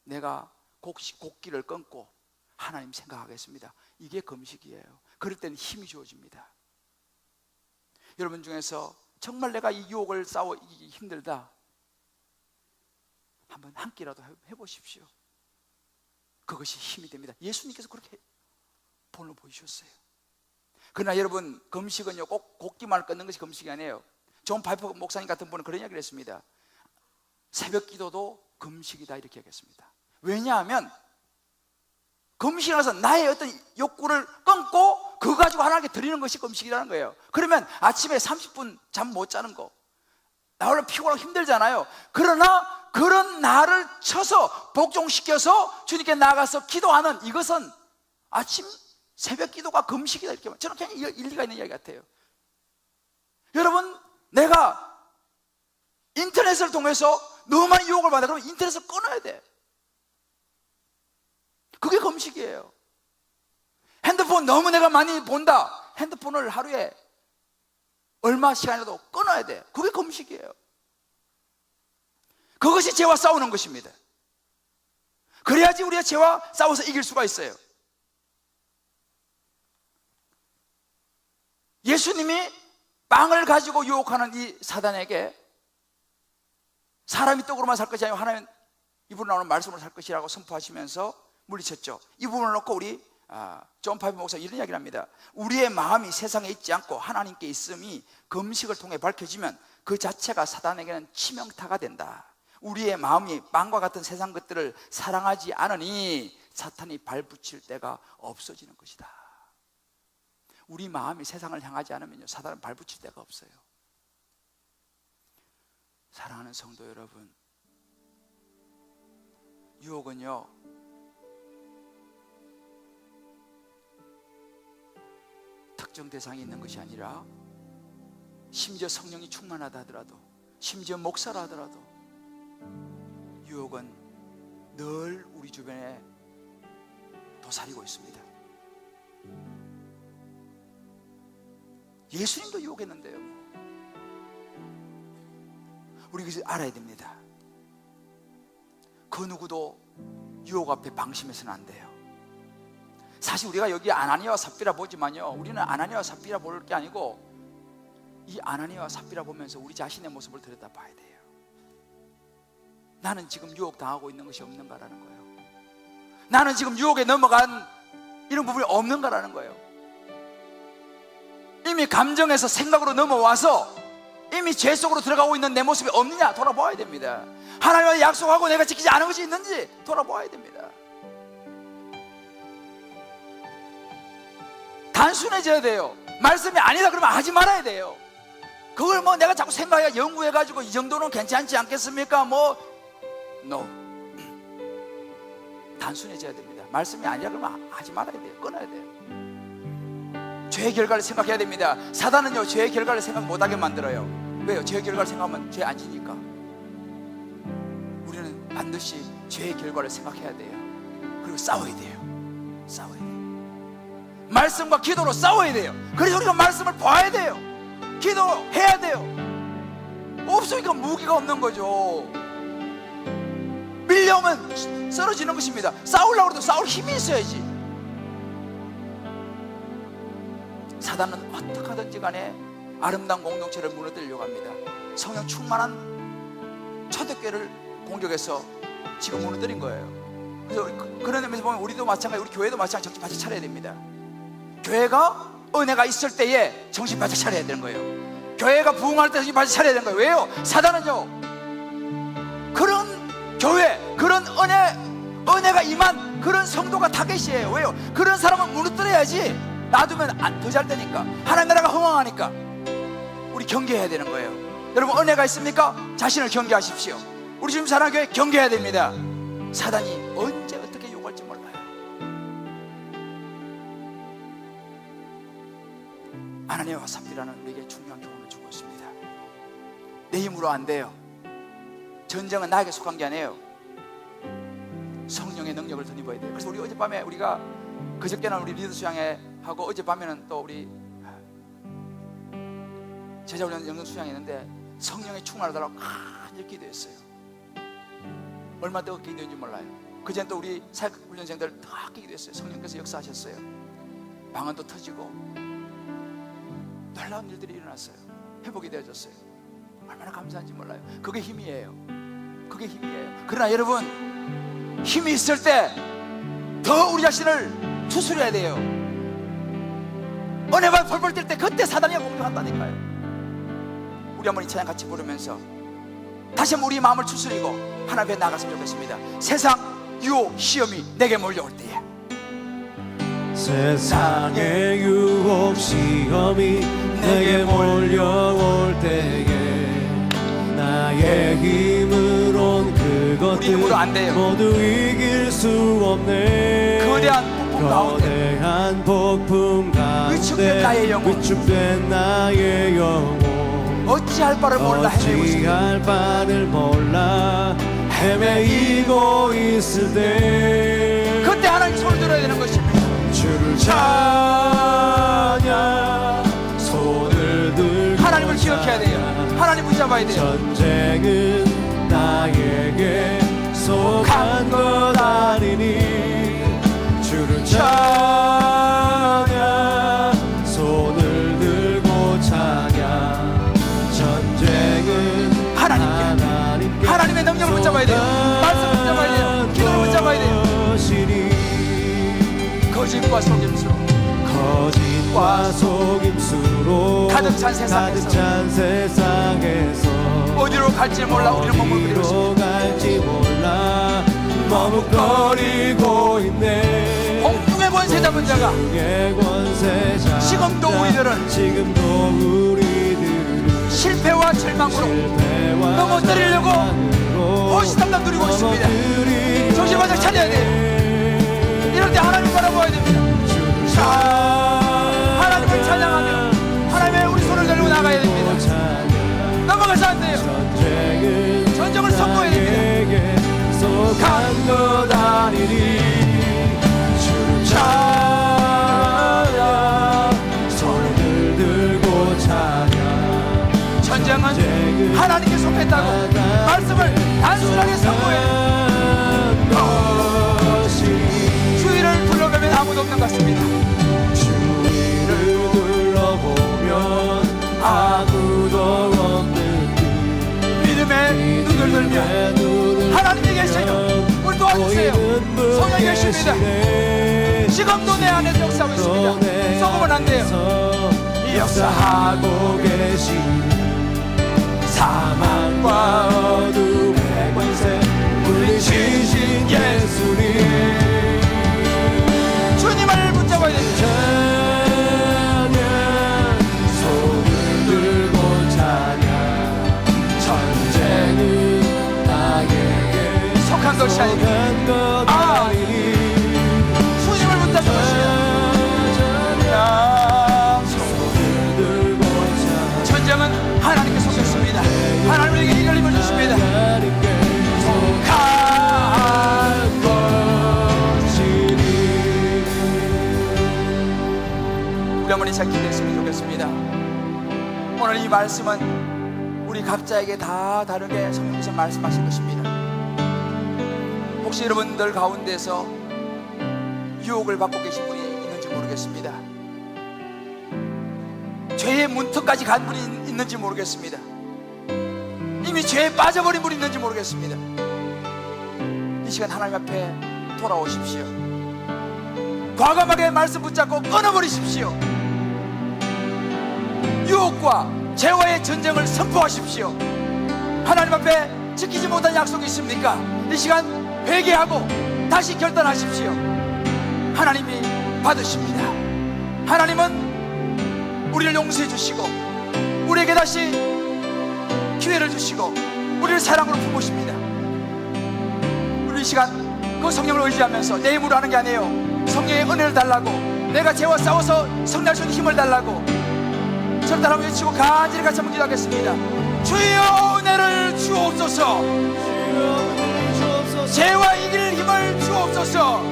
내가 곡기를 끊고 하나님 생각하겠습니다, 이게 금식이에요. 그럴 때는 힘이 주어집니다. 여러분 중에서 정말 내가 이 유혹을 싸워 이기기 힘들다, 한번 한 끼라도 해보십시오. 그것이 힘이 됩니다. 예수님께서 그렇게 본을 보이셨어요. 그러나 여러분, 금식은요, 꼭 곡기만을 끊는 것이 금식이 아니에요. 존 파이퍼 목사님 같은 분은 그런 이야기를 했습니다. 새벽 기도도 금식이다, 이렇게 얘기했습니다. 왜냐하면 금식이라서 나의 어떤 욕구를 끊고 그거 가지고 하나님께 드리는 것이 금식이라는 거예요. 그러면 아침에 30분 잠 못 자는 거, 나 원래 피곤하고 힘들잖아요. 그러나 그런 나를 쳐서 복종시켜서 주님께 나가서 기도하는 이것은 아침 새벽 기도가 금식이다, 이렇게. 저는 그냥 일리가 있는 이야기 같아요. 여러분, 내가 인터넷을 통해서 너무 많이 유혹을 받아, 그러면 인터넷을 끊어야 돼. 그게 금식이에요. 핸드폰 너무 내가 많이 본다, 핸드폰을 하루에 얼마 시간이라도 끊어야 돼. 그게 금식이에요. 그것이 죄와 싸우는 것입니다. 그래야지 우리가 죄와 싸워서 이길 수가 있어요. 예수님이 빵을 가지고 유혹하는 이 사단에게 사람이 떡으로만 살 것이 아니고 하나님 입으로 나오는 말씀을 살 것이라고 선포하시면서 물리쳤죠. 이 부분을 놓고 우리 존 파이프 목사가 이런 이야기를 합니다. 우리의 마음이 세상에 있지 않고 하나님께 있음이 금식을 통해 밝혀지면 그 자체가 사단에게는 치명타가 된다. 우리의 마음이 빵과 같은 세상 것들을 사랑하지 않으니 사탄이 발붙일 때가 없어지는 것이다. 우리 마음이 세상을 향하지 않으면요, 사단은 발붙일 데가 없어요. 사랑하는 성도 여러분, 유혹은요, 특정 대상이 있는 것이 아니라 심지어 성령이 충만하다 하더라도, 심지어 목사라 하더라도 유혹은 늘 우리 주변에 도사리고 있습니다. 예수님도 유혹했는데요. 우리 그것을 알아야 됩니다. 그 누구도 유혹 앞에 방심해서는 안 돼요. 사실 우리가 여기 아나니아와 삽비라 보지만요, 우리는 아나니아와 삽비라 볼 게 아니고 이 아나니아와 삽비라 보면서 우리 자신의 모습을 들여다봐야 돼요. 나는 지금 유혹 당하고 있는 것이 없는가라는 거예요. 나는 지금 유혹에 넘어간 이런 부분이 없는가라는 거예요. 이미 감정에서 생각으로 넘어와서 이미 죄 속으로 들어가고 있는 내 모습이 없느냐 돌아봐야 됩니다. 하나님과 약속하고 내가 지키지 않은 것이 있는지 돌아봐야 됩니다. 단순해져야 돼요. 말씀이 아니다 그러면 하지 말아야 돼요. 그걸 뭐 내가 자꾸 생각해 연구해가지고 이 정도는 괜찮지 않겠습니까? No. 단순해져야 됩니다. 말씀이 아니라 그러면 하지 말아야 돼요. 끊어야 돼요. 죄의 결과를 생각해야 됩니다. 사단은요, 죄의 결과를 생각 못하게 만들어요. 왜요? 죄의 결과를 생각하면 죄 안 지니까. 우리는 반드시 죄의 결과를 생각해야 돼요. 그리고 싸워야 돼요. 싸워야 돼요. 말씀과 기도로 싸워야 돼요. 그래서 우리가 말씀을 봐야 돼요. 기도해야 돼요. 없으니까 무기가 없는 거죠. 밀려오면 쓰러지는 것입니다. 싸우려고 해도 싸울 힘이 있어야지. 사단은 어떻게 하든지 간에 아름다운 공동체를 무너뜨리려고 합니다. 성령 충만한 초대교회를 공격해서 지금 무너뜨린 거예요. 그래서 그런 의미에서 보면 우리도 마찬가지, 우리 교회도 마찬가지 정신 바짝 차려야 됩니다. 교회가 은혜가 있을 때에 정신 바짝 차려야 되는 거예요. 교회가 부흥할 때 정신 바짝 차려야 되는 거예요. 왜요? 사단은요, 그런 교회, 그런 은혜가 임한 그런 성도가 타겟이에요. 왜요? 그런 사람은 무너뜨려야지. 놔두면 더 잘 되니까, 하나님 나라가 흥왕하니까. 우리 경계해야 되는 거예요. 여러분, 은혜가 있습니까? 자신을 경계하십시오. 우리 지금 사랑교회 경계해야 됩니다. 사단이 언제 어떻게 요구할지 몰라요. 아나니아와 삽비라는 우리에게 중요한 교훈을 주고 있습니다. 내 힘으로 안 돼요. 전쟁은 나에게 속한 게 아니에요. 성령의 능력을 더 입어야 돼요. 그래서 우리 어젯밤에 우리가 그저께는 우리 리더 수양회 하고 어젯밤에는 또 우리 제자훈련 영성 수양했는데 성령의 충만하다고 간절히 기도했어요. 얼마 더 기도했는지 몰라요. 그전 또 우리 사역훈련생들 다 기도했어요. 성령께서 역사하셨어요. 방언도 터지고 놀라운 일들이 일어났어요. 회복이 되어졌어요. 얼마나 감사한지 몰라요. 그게 힘이에요. 그게 힘이에요. 그러나 여러분, 힘이 있을 때 더 우리 자신을 추스려야 돼요. 은혜가 벌벌 뛸 때 그때 사단이 공격한다니까요. 우리 한번 이 찬양 같이 부르면서 다시 한번 우리 마음을 추스리고 하나님 앞에 나갔으면 좋겠습니다. 세상 유혹 시험이 내게 몰려올 때에, 세상의 유혹 시험이 내게 몰려올 때에 나의 힘으론 우리 힘으로 안 돼요. 모두 이길 수 없네. 거대한 폭풍 가운데 위축된 나의 영혼, 위축된 나의 영혼 어찌할 바를 몰라 헤매이고 있을 때 그때 하나님 손을 들어야 되는 것입니다. 주를 찬양 손을 들고 하나님을 기억해야 돼요. 하나님 붙잡아야 돼요. 전쟁은 나에게 속한 것 아니니 주를 찬양 손을 들고 찬양 전쟁은 하나님의 능력을 붙잡아야 돼요. 말씀 붙잡아야 돼요. 거짓과 속임수로 거짓과 속임수로 가득 찬 세상에서 어디로 갈지 몰라 우리는 머뭇거리고 있습니다. 갈지 몰라 머뭇거리고 있네. 공중의 권세 잡은 자가 지금도 우리들은 실패와 절망으로 넘어뜨리려고 호시탐탐 누리고 있습니다. 정신 바짝 차려야 돼요. 이럴 때 하나님 바라보아야 됩니다. 하나님을 찬양하며 하나님의 우리 손을 들고 나가야 됩니다. 넘어가서 안 돼요. 전쟁을 선포해야 됩니다. 강도 다니리 주를 찬양 손을 들고 찬양. 전쟁은 하나님께 속했다고 말씀을 단순하게 선포해야 주위를 둘러보면 아무도 없는 것 같습니다. 주위를 둘러보면 아무도 없는 믿음의 눈을 들며 하나님이 계세요. 우리 도와주세요. 성령이 계십니다. 지금도 내 안에 역사하고 있습니다. 썩으면 안 돼요. 역사하고 계신 사망과 어둠의 권세 물리치신 예수님 주님을 붙잡아야 됩니다. 찬양 손을 들고 찬양. 전쟁은 나에게 속한 것이 아니고 주님을 붙잡는 것이야. 전쟁은 하나님께 속했습니다. 하나님 우리에게 이걸 입어주십니다. 속한 것이니. 우리 어머니 잘 기도했으면 좋겠습니다. 오늘 이 말씀은 우리 각자에게 다 다르게 성령께서 말씀하신 것입니다. 혹시 여러분들 가운데서 유혹을 받고 계신 분이 있는지 모르겠습니다. 죄의 문턱까지 간 분이 있는지 모르겠습니다. 이미 죄에 빠져버린 분이 있는지 모르겠습니다. 이 시간 하나님 앞에 돌아오십시오. 과감하게 말씀 붙잡고 끊어버리십시오. 유혹과 죄와의 전쟁을 선포하십시오. 하나님 앞에 지키지 못한 약속이 있습니까? 이 시간 회개하고 다시 결단하십시오. 하나님이 받으십니다. 하나님은 우리를 용서해 주시고 우리에게 다시 기회를 주시고 우리를 사랑으로 품으십니다. 우리 이 시간 그 성령을 의지하면서 내 힘으로 하는 게 아니에요. 성령의 은혜를 달라고, 내가 죄와 싸워서 성날 수 있는 힘을 달라고 저를 따라 외치고 간절히 같이 한번 기도하겠습니다. 주여 은혜를 주옵소서. 죄와 이길 힘을 주옵소서.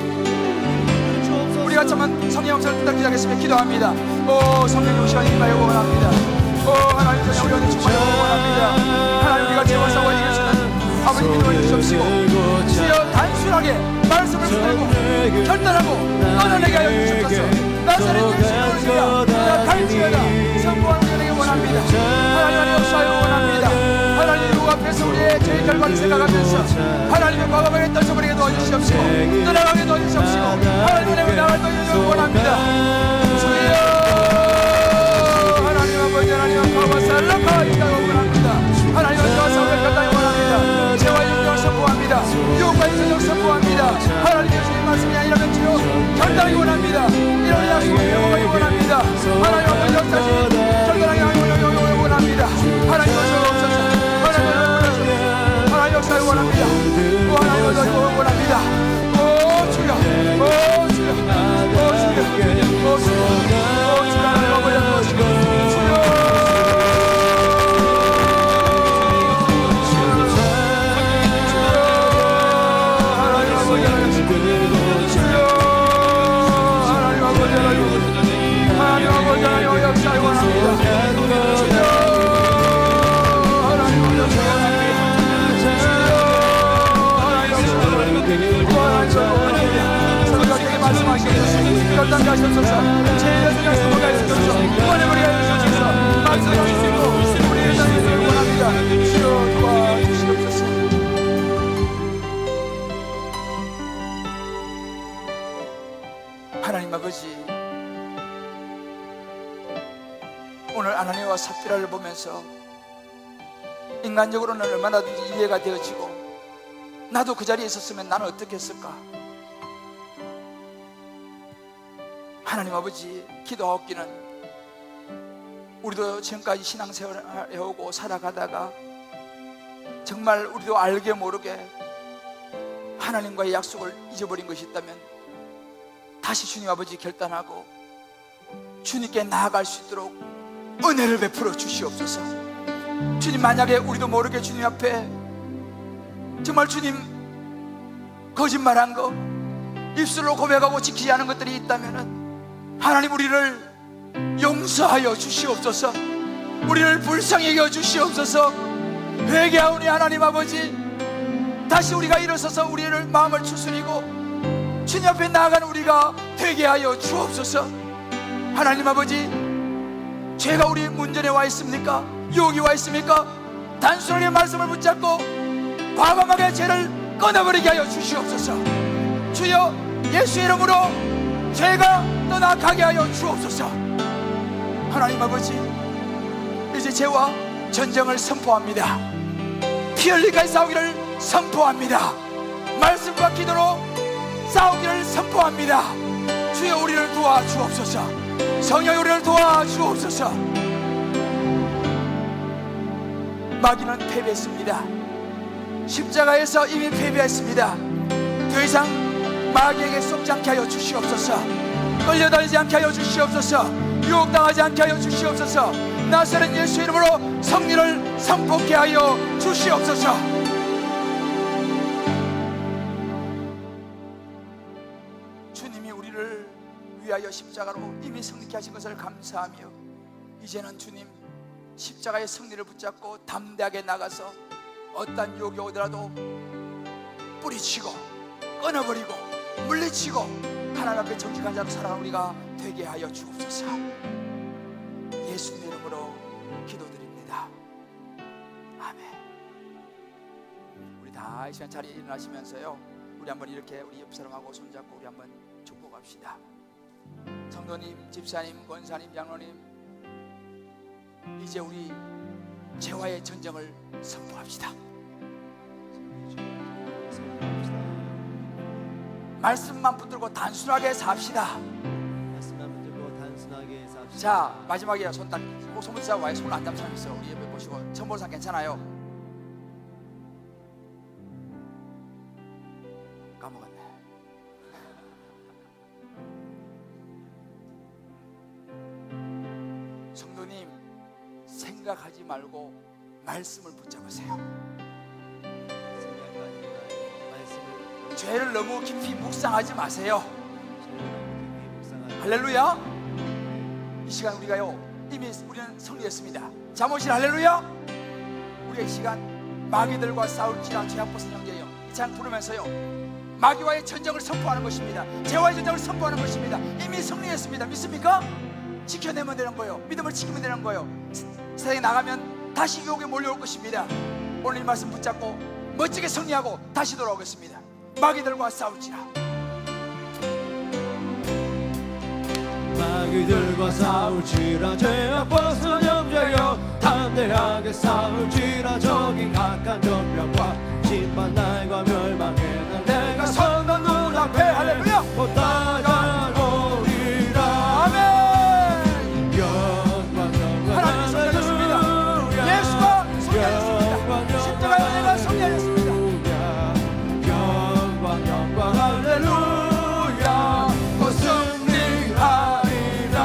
우리 같이 한번 성령 역사를 부탁드리겠습니다. 기도합니다. 오 성령님 시간 임하여 원합니다. 오 하나님 성령 우리 안에 충만히 원합니다. 하나님 우리가 죄와 싸워 이길 수 있는 아버지 믿음을 주시옵시고 주여 단순하게 말씀을 붙들고 결단하고 끊어내게 하여 주옵소서. 나사렛 예수님을 주여 내가 갈지어다 선포하는 은혜를 원합니다. 하나님 안에 역사하여 원합니다. 하나님 그 앞에서 우리의 죄의 결과를 생각하면서 하나님의 과감하게 떨쳐버리게 도와주시옵시고 떠나가게 도와주시옵시고 하나님 은혜로 나갈 도와주시기 원합니다. 주여 하나님 아버지 하나님 아버살라카 이다고 원합니다. 하나님 저와 사업을 갖다니 원합니다. 죄와 영광을 선포합니다. 유혹과 인생을 선포합니다. 하나님 예수님 말씀이 아니라면 주여 결단하기 원합니다. 이런 약속을 회복하기 원합니다. 하나님 아버지 역사시 결단하기 원합니다. 하나님 역사를 하나님 역사를 원합니다. 오 하나님 역사를 원합니다. 오 주여 오 주여 오 주여 오 주여 오 주여 하나님 아버지 주여 결단하시옵소서. 죄의 생각을 보가하시옵소서. 원해버리게 하시옵소서. 말씀해 주시고 우리의 땅에 원합니다. 주여 도와주시옵소서. 하나님 아버지 십자가를 보면서 인간적으로는 얼마나든지 이해가 되어지고, 나도 그 자리에 있었으면 나는 어떻게 했을까? 하나님 아버지, 기도하옵기는 우리도 지금까지 신앙생활을 해오고 살아가다가 정말 우리도 알게 모르게 하나님과의 약속을 잊어버린 것이 있다면 다시 주님 아버지 결단하고 주님께 나아갈 수 있도록 은혜를 베풀어 주시옵소서. 주님, 만약에 우리도 모르게 주님 앞에 정말 주님 거짓말한 거, 입술로 고백하고 지키지 않은 것들이 있다면 하나님 우리를 용서하여 주시옵소서. 우리를 불쌍히 여겨 주시옵소서. 회개하오니 하나님 아버지, 다시 우리가 일어서서 우리를 마음을 추스리고 주님 앞에 나아가는 우리가 되게 하여 주옵소서. 하나님 아버지, 죄가 우리 문전에 와 있습니까? 유혹이 와 있습니까? 단순하게 말씀을 붙잡고 과감하게 죄를 끊어버리게 하여 주시옵소서. 주여, 예수의 이름으로 죄가 떠나가게 하여 주옵소서. 하나님 아버지, 이제 죄와 전쟁을 선포합니다. 피 흘리기까지 싸우기를 선포합니다. 말씀과 기도로 싸우기를 선포합니다. 주여, 우리를 도와주옵소서. 성령, 우리를 도와주옵소서. 마귀는 패배했습니다. 십자가에서 이미 패배했습니다. 더 이상 마귀에게 속지 않게 하여 주시옵소서. 끌려다니지 않게 하여 주시옵소서. 유혹당하지 않게 하여 주시옵소서. 나사렛 예수 이름으로 승리를 선포케 하여 주시옵소서. 주님이 우리를 위하여 십자가로 이미 승리케 하신 것을 감사하며, 이제는 주님 십자가의 승리를 붙잡고 담대하게 나가서 어떠한 유혹이 오더라도 뿌리치고 끊어버리고 물리치고 하나님 앞에 정직한 자로 살아가는 우리가 되게 하여 주옵소서. 예수님 이름으로 기도드립니다. 아멘. 우리 다 이 시간 자리에 일어나시면서요, 우리 한번 이렇게 우리 옆 사람하고 손잡고 우리 한번 축복합시다. 성도님, 집사님, 권사님, 장로님, 이제 우리 죄와의 전쟁을 선포합시다. 말씀만 붙들고 단순하게 삽시다. 자, 마지막이에요. 손 딱, 손 붙잡고 와요. 손을 안 잡는 사람 있어. 우리 옆에 보시고. 처음 보는 사람 괜찮아요? 까먹었네. 성도님, 생각하지 말고 말씀을 붙잡으세요. 죄를 너무 깊이 묵상하지 마세요. 할렐루야. 이 시간 우리가요, 이미 우리는 승리했습니다. 잠옷이 할렐루야. 우리의 이 시간 마귀들과 싸울지라 죄악보선 형제여, 이 찬 부르면서요, 마귀와의 전쟁을 선포하는 것입니다. 죄와의 전쟁을 선포하는 것입니다. 이미 승리했습니다. 믿습니까? 지켜내면 되는 거예요. 믿음을 지키면 되는 거예요. 세상에 나가면 다시 유혹에 몰려올 것입니다. 오늘 이 말씀 붙잡고 멋지게 승리하고 다시 돌아오겠습니다. 마귀들과 싸울지라. 마귀들과 싸울지라 죄악 벗은 형제여, 담대하게 싸울지라. 저기 각한 전병과 심판 날과 멸망에 난 내가 선한 눈앞에 할렐루야. 못 다가오리라. 아멘. 영광 영광 하나님이 승리하셨습니다. 예수가 승리하셨습니다. 십자가의 은혜가 승리하셨습니다. 영광 영광 할렐루야. 승리하리라.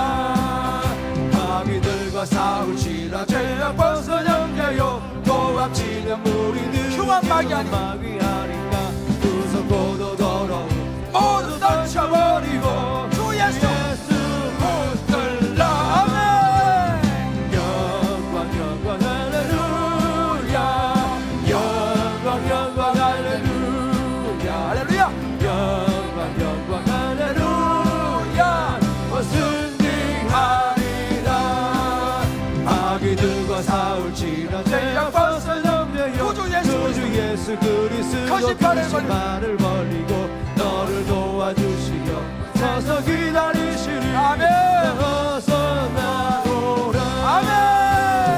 마귀들과 싸울지라. 죄악 벗은 형제여, 또 합치면 우리는 흉한 마귀 아니고 마귀 아닌가. 무섭고도 더러운 모두 던져버리고 주 예수 붙들라. 아멘. 영광 영광 할렐루야. 영광 영광 할렐루야. 할렐루야. 영광 영광 할렐루야. 승리하리라. 마귀들과 싸울지라. 죄악 벗은 형제여, 구주 예수 예수 그리스도 거짓말을 말을 벌리고 너를 도와주시려 서서 기다리시리. 아멘. 어서 나오라. 아멘.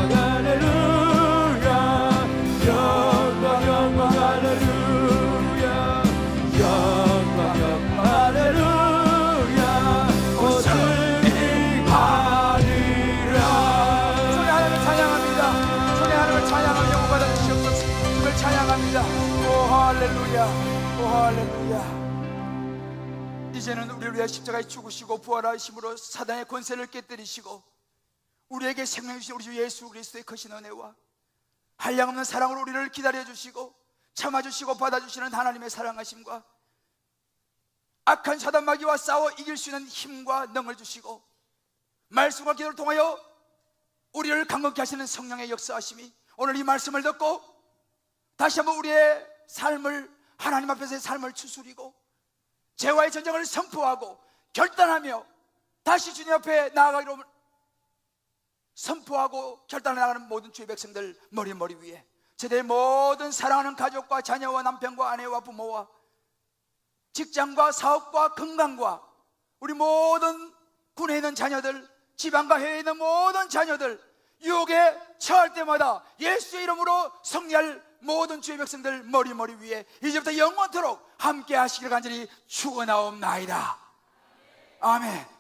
영광 할렐루야 영광 할렐루야 영광 할렐루야 오승하리라. 주의 하나님을 찬양합니다. 주의 하나님을 찬양하며 영광 받아 주시옵소서. 주를 찬양합니다. 오 할렐루야, 오 할렐루야. 이제는 우리를 위해 십자가에 죽으시고 부활하심으로 사단의 권세를 깨뜨리시고 우리에게 생명 주신 우리 주 예수 그리스도의 크신 은혜와 한량없는 사랑으로 우리를 기다려주시고 참아주시고 받아주시는 하나님의 사랑하심과 악한 사단 마귀와 싸워 이길 수 있는 힘과 능을 주시고 말씀과 기도를 통하여 우리를 강건케 하시는 성령의 역사하심이 오늘 이 말씀을 듣고 다시 한번 우리의 삶을 하나님 앞에서의 삶을 추스리고 죄와의 전쟁을 선포하고 결단하며 다시 주님 앞에 나아가기로 선포하고 결단을 나가는 모든 주의 백성들 머리 위에 세대의 모든 사랑하는 가족과 자녀와 남편과 아내와 부모와 직장과 사업과 건강과 우리 모든 군에 있는 자녀들, 지방과 해외에 있는 모든 자녀들 유혹에 처할 때마다 예수의 이름으로 승리할 모든 주의 백성들 머리 위에 이제부터 영원토록 함께 하시기를 간절히 축원하옵나이다. 아멘.